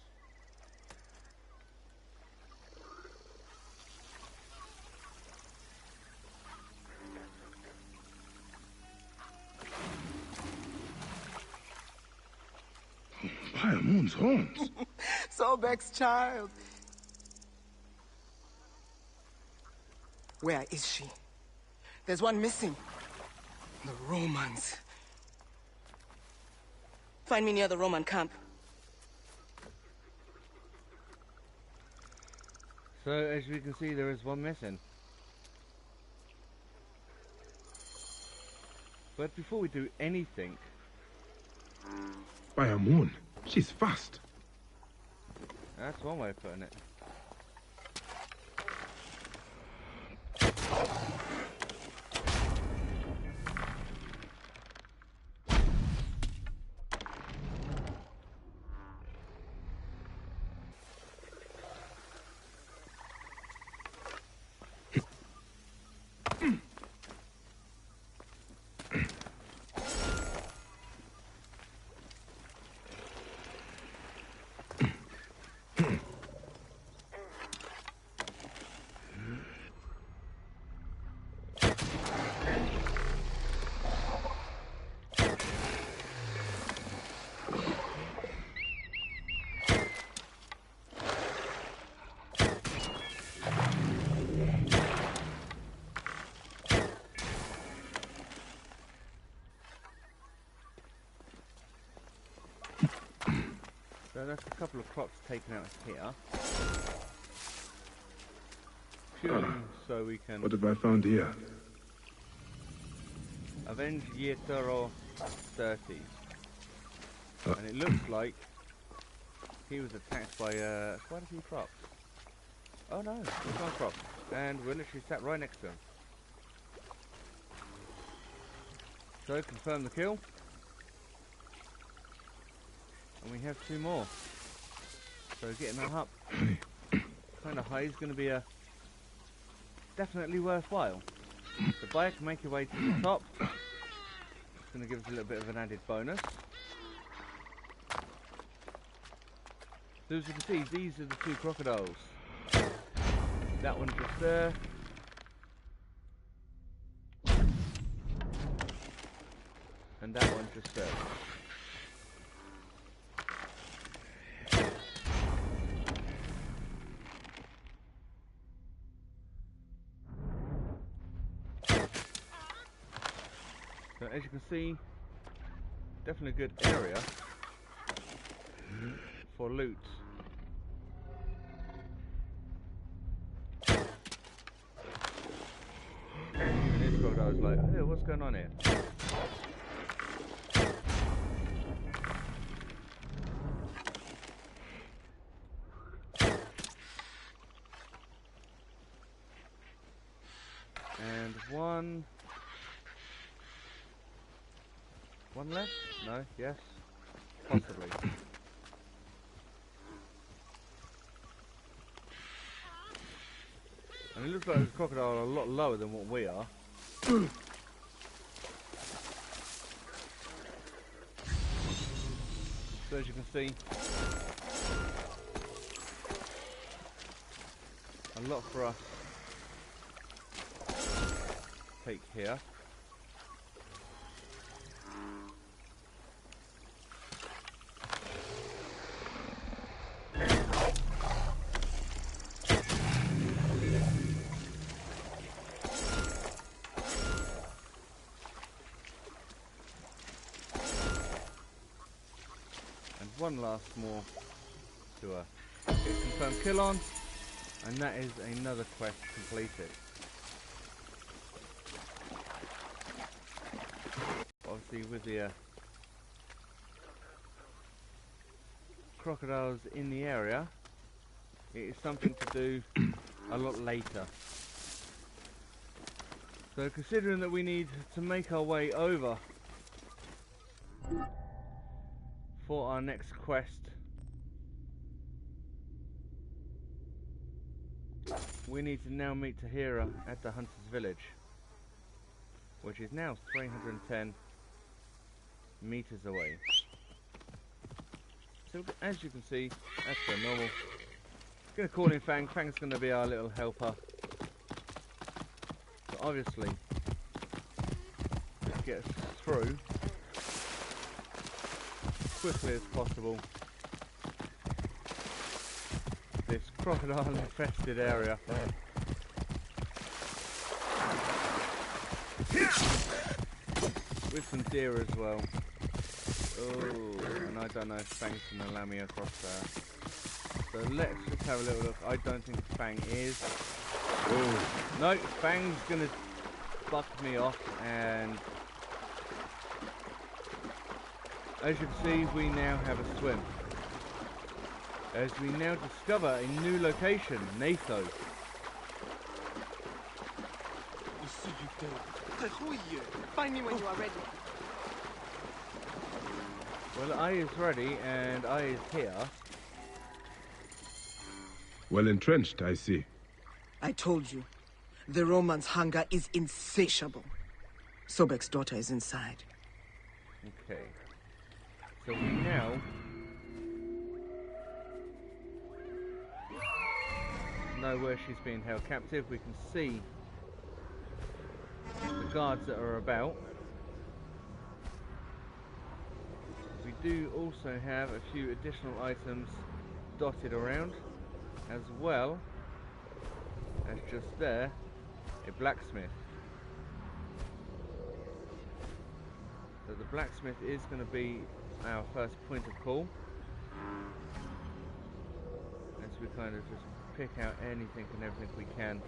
S3: Moon's horns.
S11: Sobek's child. Where is she? There's one missing. The Romans. Find me near the Roman camp.
S1: So as you can see, there is one missing. But before we do anything,
S3: By a moon, she's fast.
S1: that's one way of putting it. So that's a couple of crops taken out here. Purely so we can
S3: What have I found here?
S1: avenge Yetero 30. And it looks like he was attacked by quite a few crops. Oh no, there's one crop. And we're literally sat right next to him. So confirm the kill. And we have two more. So getting that up kind of high is going to be definitely worthwhile. The Bayak can make your way to the top. It's going to give us a little bit of an added bonus. So as you can see, these are the two crocodiles. That one just there. and that one just fell. So as you can see, definitely a good area for loot. Even this crocodile was like, hey, what's going on here? And one left? No? Yes? Possibly. And it looks like the crocodile are a lot lower than what we are. So as you can see, a lot for us to take here. One last more to get a confirmed kill on, and that is another quest completed. Obviously with the crocodiles in the area, it is something to do a lot later. So considering that we need to make our way over for our next quest, we need to now meet Hiya at the Hunter's Village, which is now 310 meters away. So as you can see, that's the normal. Gonna call in Fang. Fang's gonna be our little helper. So obviously, let's get us through quickly as possible this crocodile infested area. With some deer as well. Oh, and I don't know if Fang's gonna allow me across there. So let's just have a little look. I don't think Fang is. Oh no, Fang's gonna buck me off, and as you can see, we now have a swim. As we now discover a new location, Natho.
S11: Find me when you are ready.
S1: Well, I is ready, and I is here.
S3: Well entrenched, I see.
S11: I told you, the Romans' hunger is insatiable. Sobek's daughter is inside.
S1: Okay. So we now know where she's being held captive. We can see the guards that are about. We do also have a few additional items dotted around, as well as just there, a blacksmith. So the blacksmith is going to be our first point of call, as we kind of just pick out anything and everything we can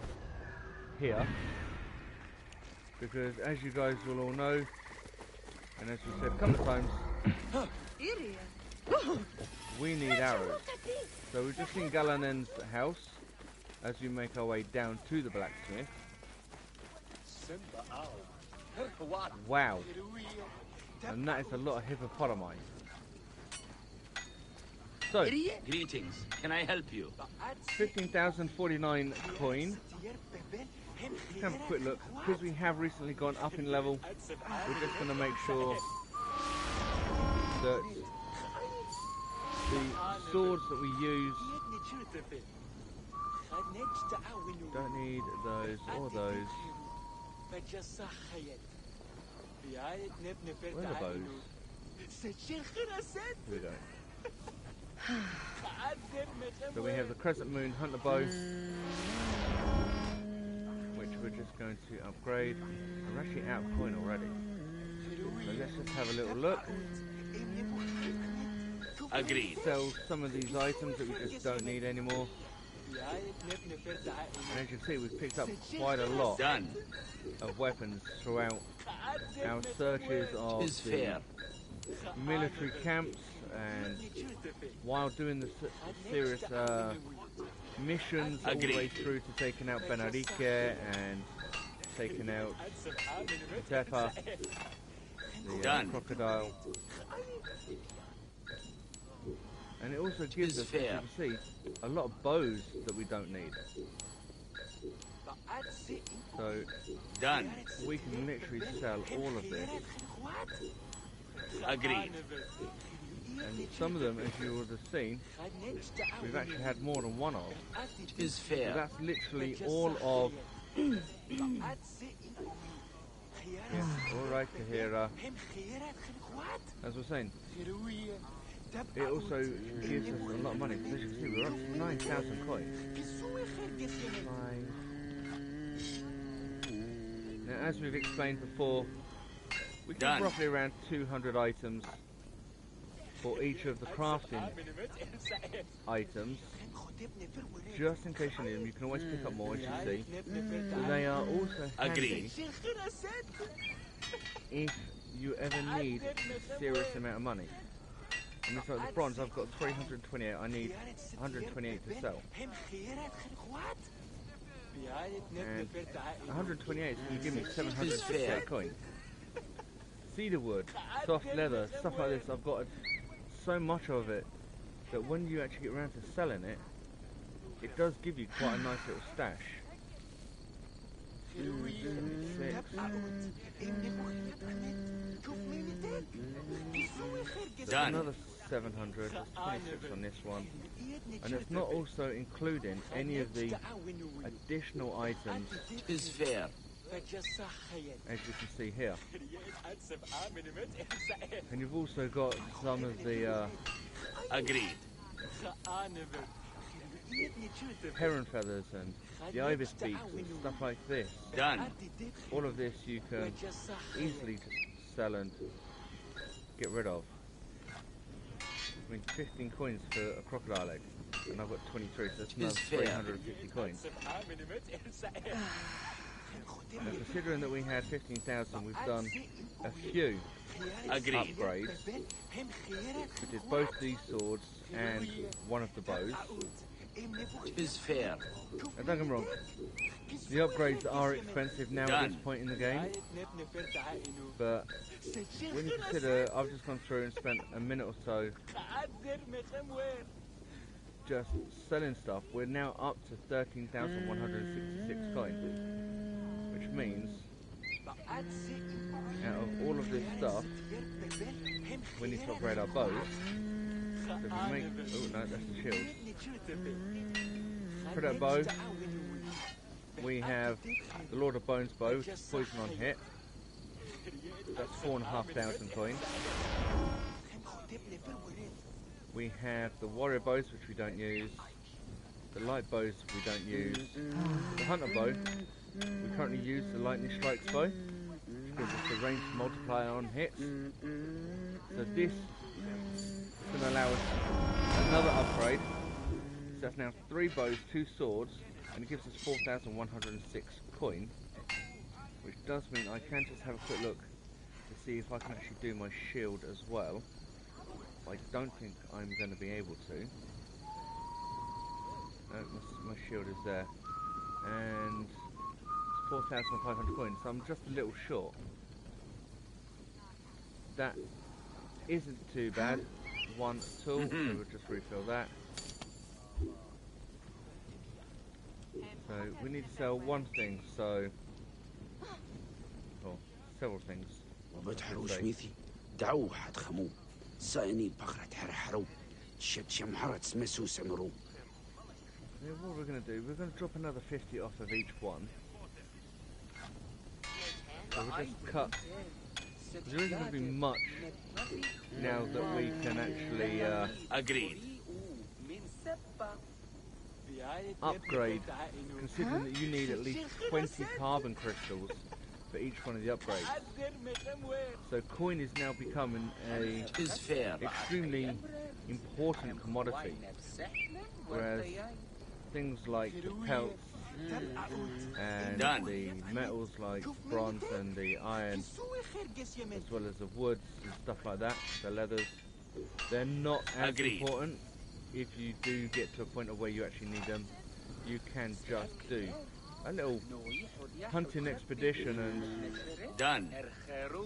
S1: here, because as you guys will all know, and as we said a couple of times, we need arrows. So we've just seen Galanen's house as we make our way down to the blacksmith. Wow. And that is a lot of hippopotami. So,
S12: greetings. Can I help you?
S1: 15,049 coin. Let's have a quick look. Because we have recently gone up in level, we're just going to make sure that the swords that we use, don't need those or those. Where are the bows? Here we go. So we have the Crescent Moon Hunter bows, which we're just going to upgrade. I'm actually out of coin already. So let's just have a little look.
S12: Agreed.
S1: Sell some of these items that we just don't need anymore. And as you can see, we've picked up quite a lot of weapons throughout our searches of the military camps, and while doing the serious missions all the way through to taking out Benarique and taking out Zeppa, the crocodile. And it also gives us, as you can see, a lot of bows that we don't need. So we can literally sell all of this.
S12: Agreed.
S1: And some of them, as you would have seen, we've actually had more than one of.
S12: Is fair.
S1: So that's literally all of. Yes, all right, Hiya. As we're saying, it also gives us a lot of money. Because as you can see, we're up to 9,000 coins. Now, as we've explained before, we get roughly around 200 items for each of the crafting items. Just in case you need them, you can always pick up more, as you see. So they are also handy if you ever need a serious amount of money. And it's like the bronze, I've got 328, I need 128 to sell. And 128 is going to give me 768 coins. Cedar wood, soft leather, stuff like this, I've got so much of it that when you actually get around to selling it, it does give you quite a nice little stash. 76. There's another 700, there's 26 on this one. And it's not also including any of the additional items
S12: Is fair.
S1: as you can see here. And you've also got some of the
S12: Agreed.
S1: heron feathers and the ibis beaks and stuff like this. All of this you can easily just sell and get rid of. I mean, 15 coins for a crocodile egg, and I've got 23, so that's another 350 coins. Now, considering that we had 15,000, we've done a few upgrades. We did both these swords and one of the bows.
S12: Is fair.
S1: Now, don't get me wrong, the upgrades are expensive now at this point in the game, but when you consider I've just gone through and spent a minute or so just selling stuff, we're now up to 13,166 coins, which means out of all of this stuff we need to upgrade our bows. So if we make, oh no, that's the shield. For that bow, we have the Lord of Bones bow, which is poison on hit. That's 4,500 coins. We have the warrior bows, which we don't use. The light bows we don't use. The hunter bow, we currently use the lightning strikes bow, which gives us the range multiplier on hits. So this is going to allow us another upgrade. So that's now 3 bows, 2 swords, and it gives us 4,106 coin, which does mean I can just have a quick look to see if I can actually do my shield as well. I don't think I'm going to be able to. My shield is there, and it's 4,500 coins, so I'm just a little short. That isn't too bad, one at all, so we'll just refill that. So we need to sell one thing, so, or several things. Yeah, what we're going to do, we're going to drop another 50 off of each one. So we'll just cut There isn't going to be much now that we can actually
S12: Agreed.
S1: upgrade, considering that you need at least 20 carbon crystals for each one of the upgrades. So coin is now becoming a
S12: Is fair.
S1: extremely important commodity, whereas things like the pelts and the metals like bronze and the iron, as well as the woods and stuff like that, the leathers, they're not as
S12: Agreed.
S1: important. If you do get to a point of where you actually need them, you can just do a little hunting expedition and
S12: Done.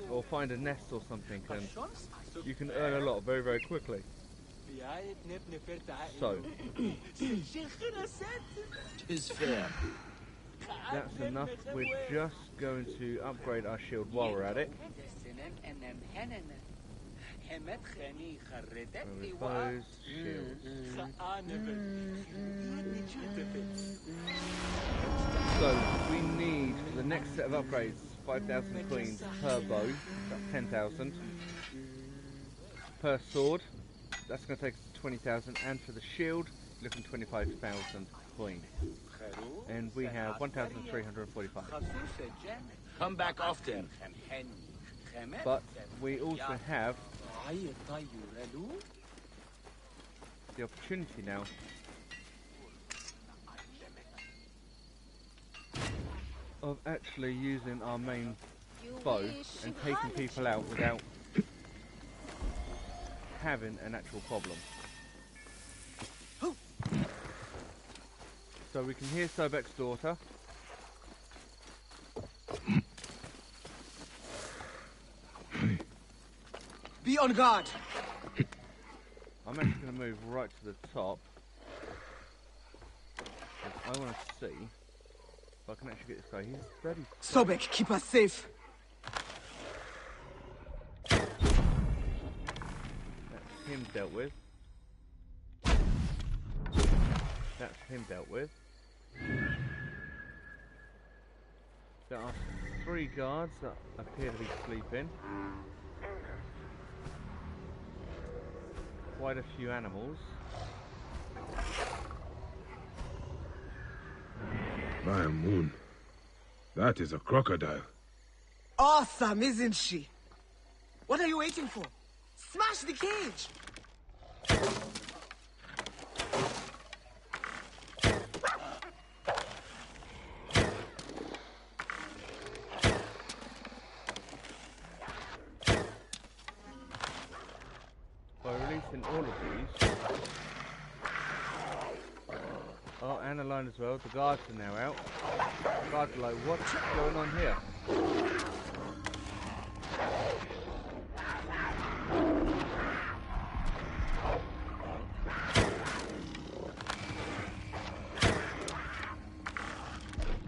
S1: or find a nest or something, and you can earn a lot very, very quickly. So
S12: Is fair.
S1: that's enough. We're just going to upgrade our shield while we're at it. Bows, shields. So we need for the next set of upgrades 5,000 coins per bow, that's 10,000 per sword. That's going to take us to 20,000, and for the shield, looking 25,000 coins. And we have 1,345.
S12: Come back often.
S1: But we also have the opportunity now of actually using our main bow and taking people out without having an actual problem. So we can hear Sobek's daughter.
S11: Be on guard.
S1: I'm actually going to move right to the top. I want to see if I can actually get this guy. He's very...
S11: Sobek, keep us safe.
S1: That's him dealt with. That's him dealt with. There are 3 guards that appear to be sleeping. Quite a few animals.
S3: My moon. That is a crocodile.
S11: Awesome, isn't she? What are you waiting for? Smash the cage!
S1: By releasing all of these, oh, and a line as well. The guards are now out. The guards are like, what's going on here?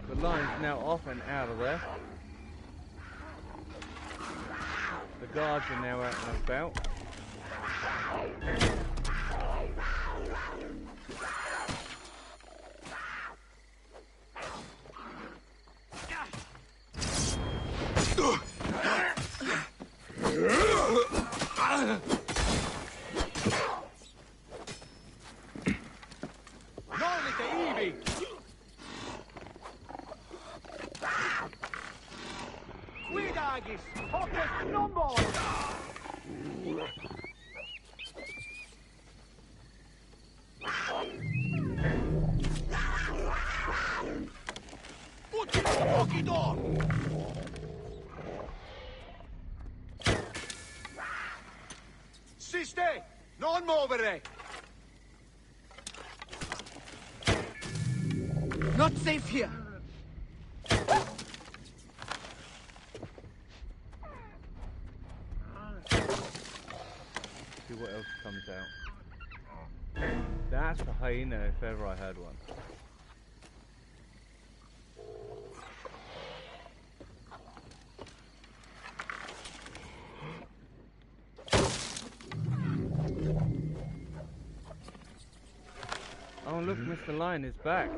S1: The line's now off and out of there. The guards are now out and about.
S7: Siste! Non muovere!
S11: Not safe here.
S1: See what else comes out. That's the hyena if ever I heard one. Oh look, Mr. Lion is back.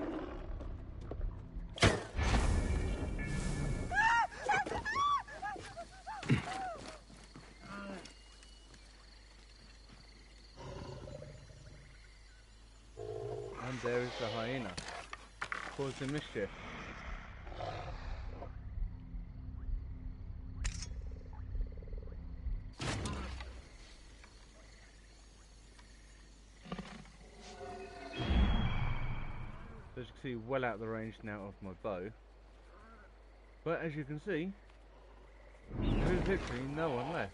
S1: against the hyena, causing mischief. So as you can see, well out of the range now of my bow. But as you can see, there is literally no one left.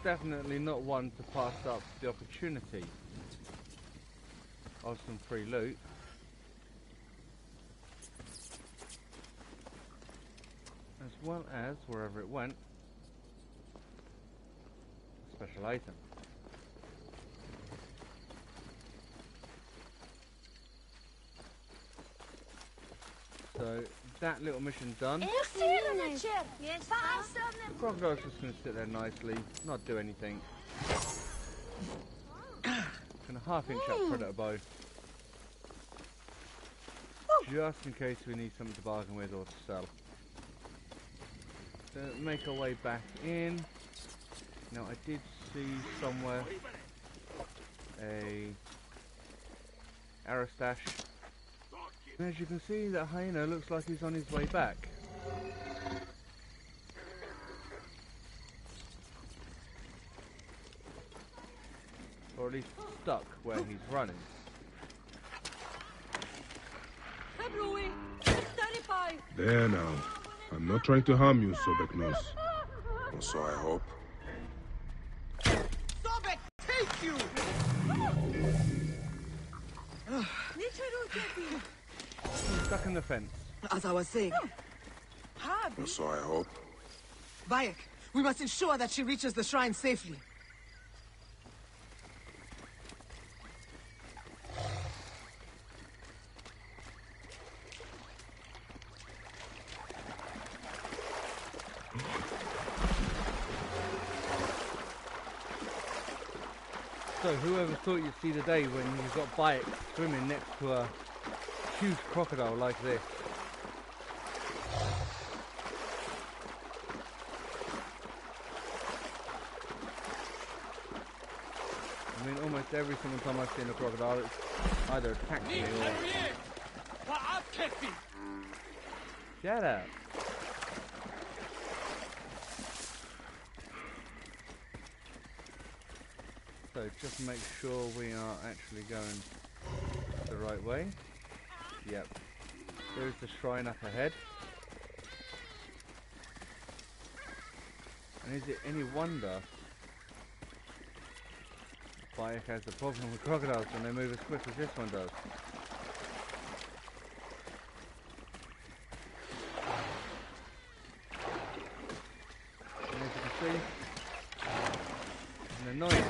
S1: Definitely not one to pass up the opportunity of some free loot. As well as, wherever it went, a special item. So, that little mission done. The crocodile's just going to sit there nicely, not do anything. Gonna half-inch up predator bow, just in case we need something to bargain with or to sell. So make our way back in. Now I did see somewhere a arrow stash. And as you can see, that hyena looks like he's on his way back. Or at least stuck where he's running.
S3: There now. I'm not trying to harm you, Sobeknos.
S5: Or so I hope.
S11: Sobek, take you!
S1: He's stuck in the fence.
S11: As I was saying.
S5: Or so I hope.
S11: Bayak, we must ensure that she reaches the shrine safely.
S1: So whoever thought you'd see the day when you've got Bayak swimming next to a huge crocodile like this. I mean, almost every single time I've seen a crocodile, it's either attacked me or... Shut up. So just make sure we are actually going the right way. Yep. There's the shrine up ahead. And is it any wonder Bayak has a problem with crocodiles when they move as quick as this one does? And as you can see, it's an annoyance.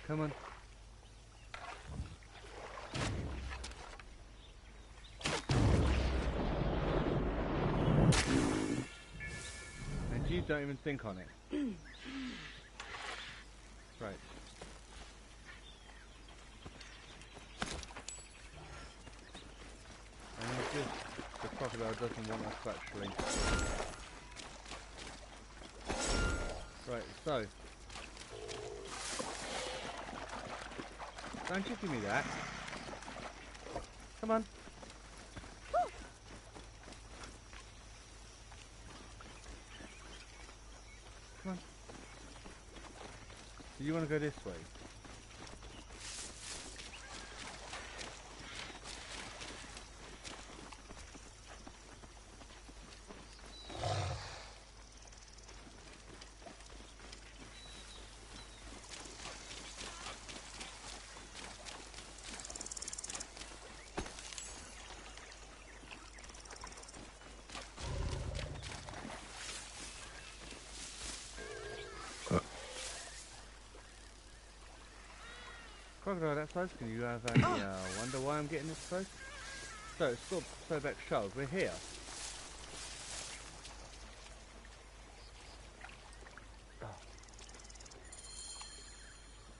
S1: Come on. And you don't even think on it. Right. And it's just the crocodile doesn't want us actually. Right, so. Don't you give me that. Come on. Come on. Do you want to go this way? crocodile that size? Can you have wonder why I'm getting this close? So it's still so back child. We're here.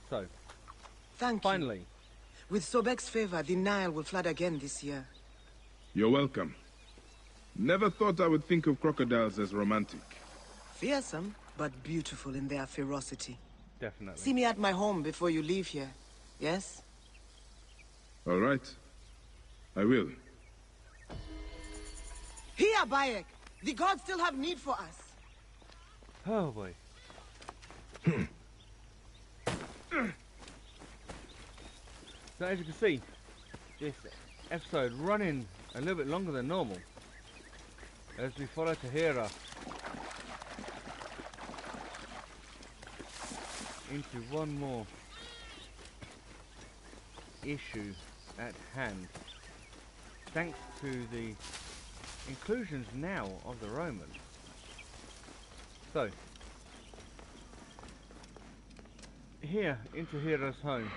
S1: So, finally.
S11: You. With Sobek's favor, the Nile will flood again this year.
S3: You're welcome. Never thought I would think of crocodiles as romantic.
S11: Fearsome, but beautiful in their ferocity.
S1: Definitely.
S11: See me at my home before you leave here, yes?
S3: All right. I will.
S11: Hiya, Bayak! The gods still have need for us.
S1: Oh boy. So as you can see, this episode running a little bit longer than normal as we follow Tahira into one more issue at hand, thanks to the inclusions now of the Romans. So, here in Tahira's home,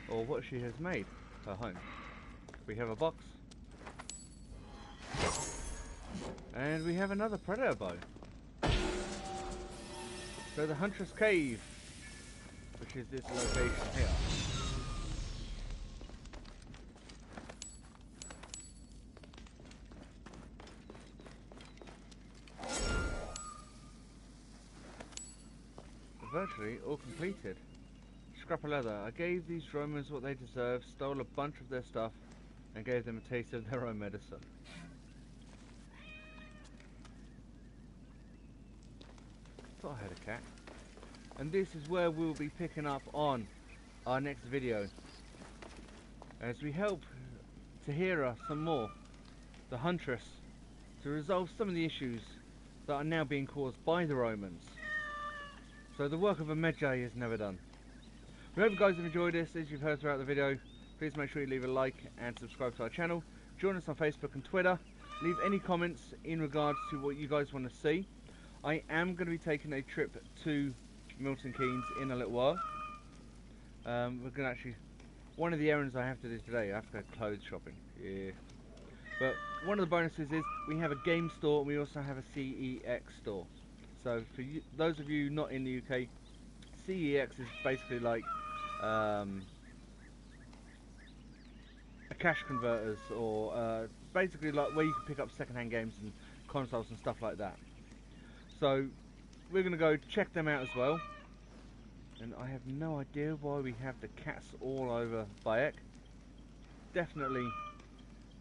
S1: or what she has made her home, we have a box, and we have another predator bow. So the Huntress Cave, which is this location here. Virtually all completed. Scrap of leather. I gave these Romans what they deserved, stole a bunch of their stuff, and gave them a taste of their own medicine. Thought I had a cat. And this is where we'll be picking up on our next video, as we help Tahira some more, the Huntress, to resolve some of the issues that are now being caused by the Romans. So the work of a Medjay is never done. We hope you guys have enjoyed this. As you've heard throughout the video, please make sure you leave a like and subscribe to our channel. Join us on Facebook and Twitter. Leave any comments in regards to what you guys want to see. I am going to be taking a trip to Milton Keynes in a little while. We're going to actually, one of the errands I have to do today, I have to go clothes shopping. Yeah. But one of the bonuses is we have a game store and we also have a CEX store. So for you, those of you not in the UK, CEX is basically like a cash converters, or basically like where you can pick up second-hand games and consoles and stuff like that. So we're going to go check them out as well. And I have no idea why we have the cats all over Bayak. Definitely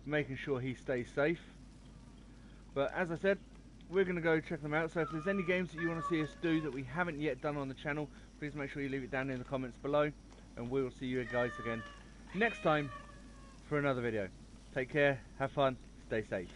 S1: making sure he stays safe. But as I said, we're going to go check them out. So if there's any games that you want to see us do that we haven't yet done on the channel, please make sure you leave it down in the comments below. And we'll see you guys again next time for another video. Take care, have fun, stay safe.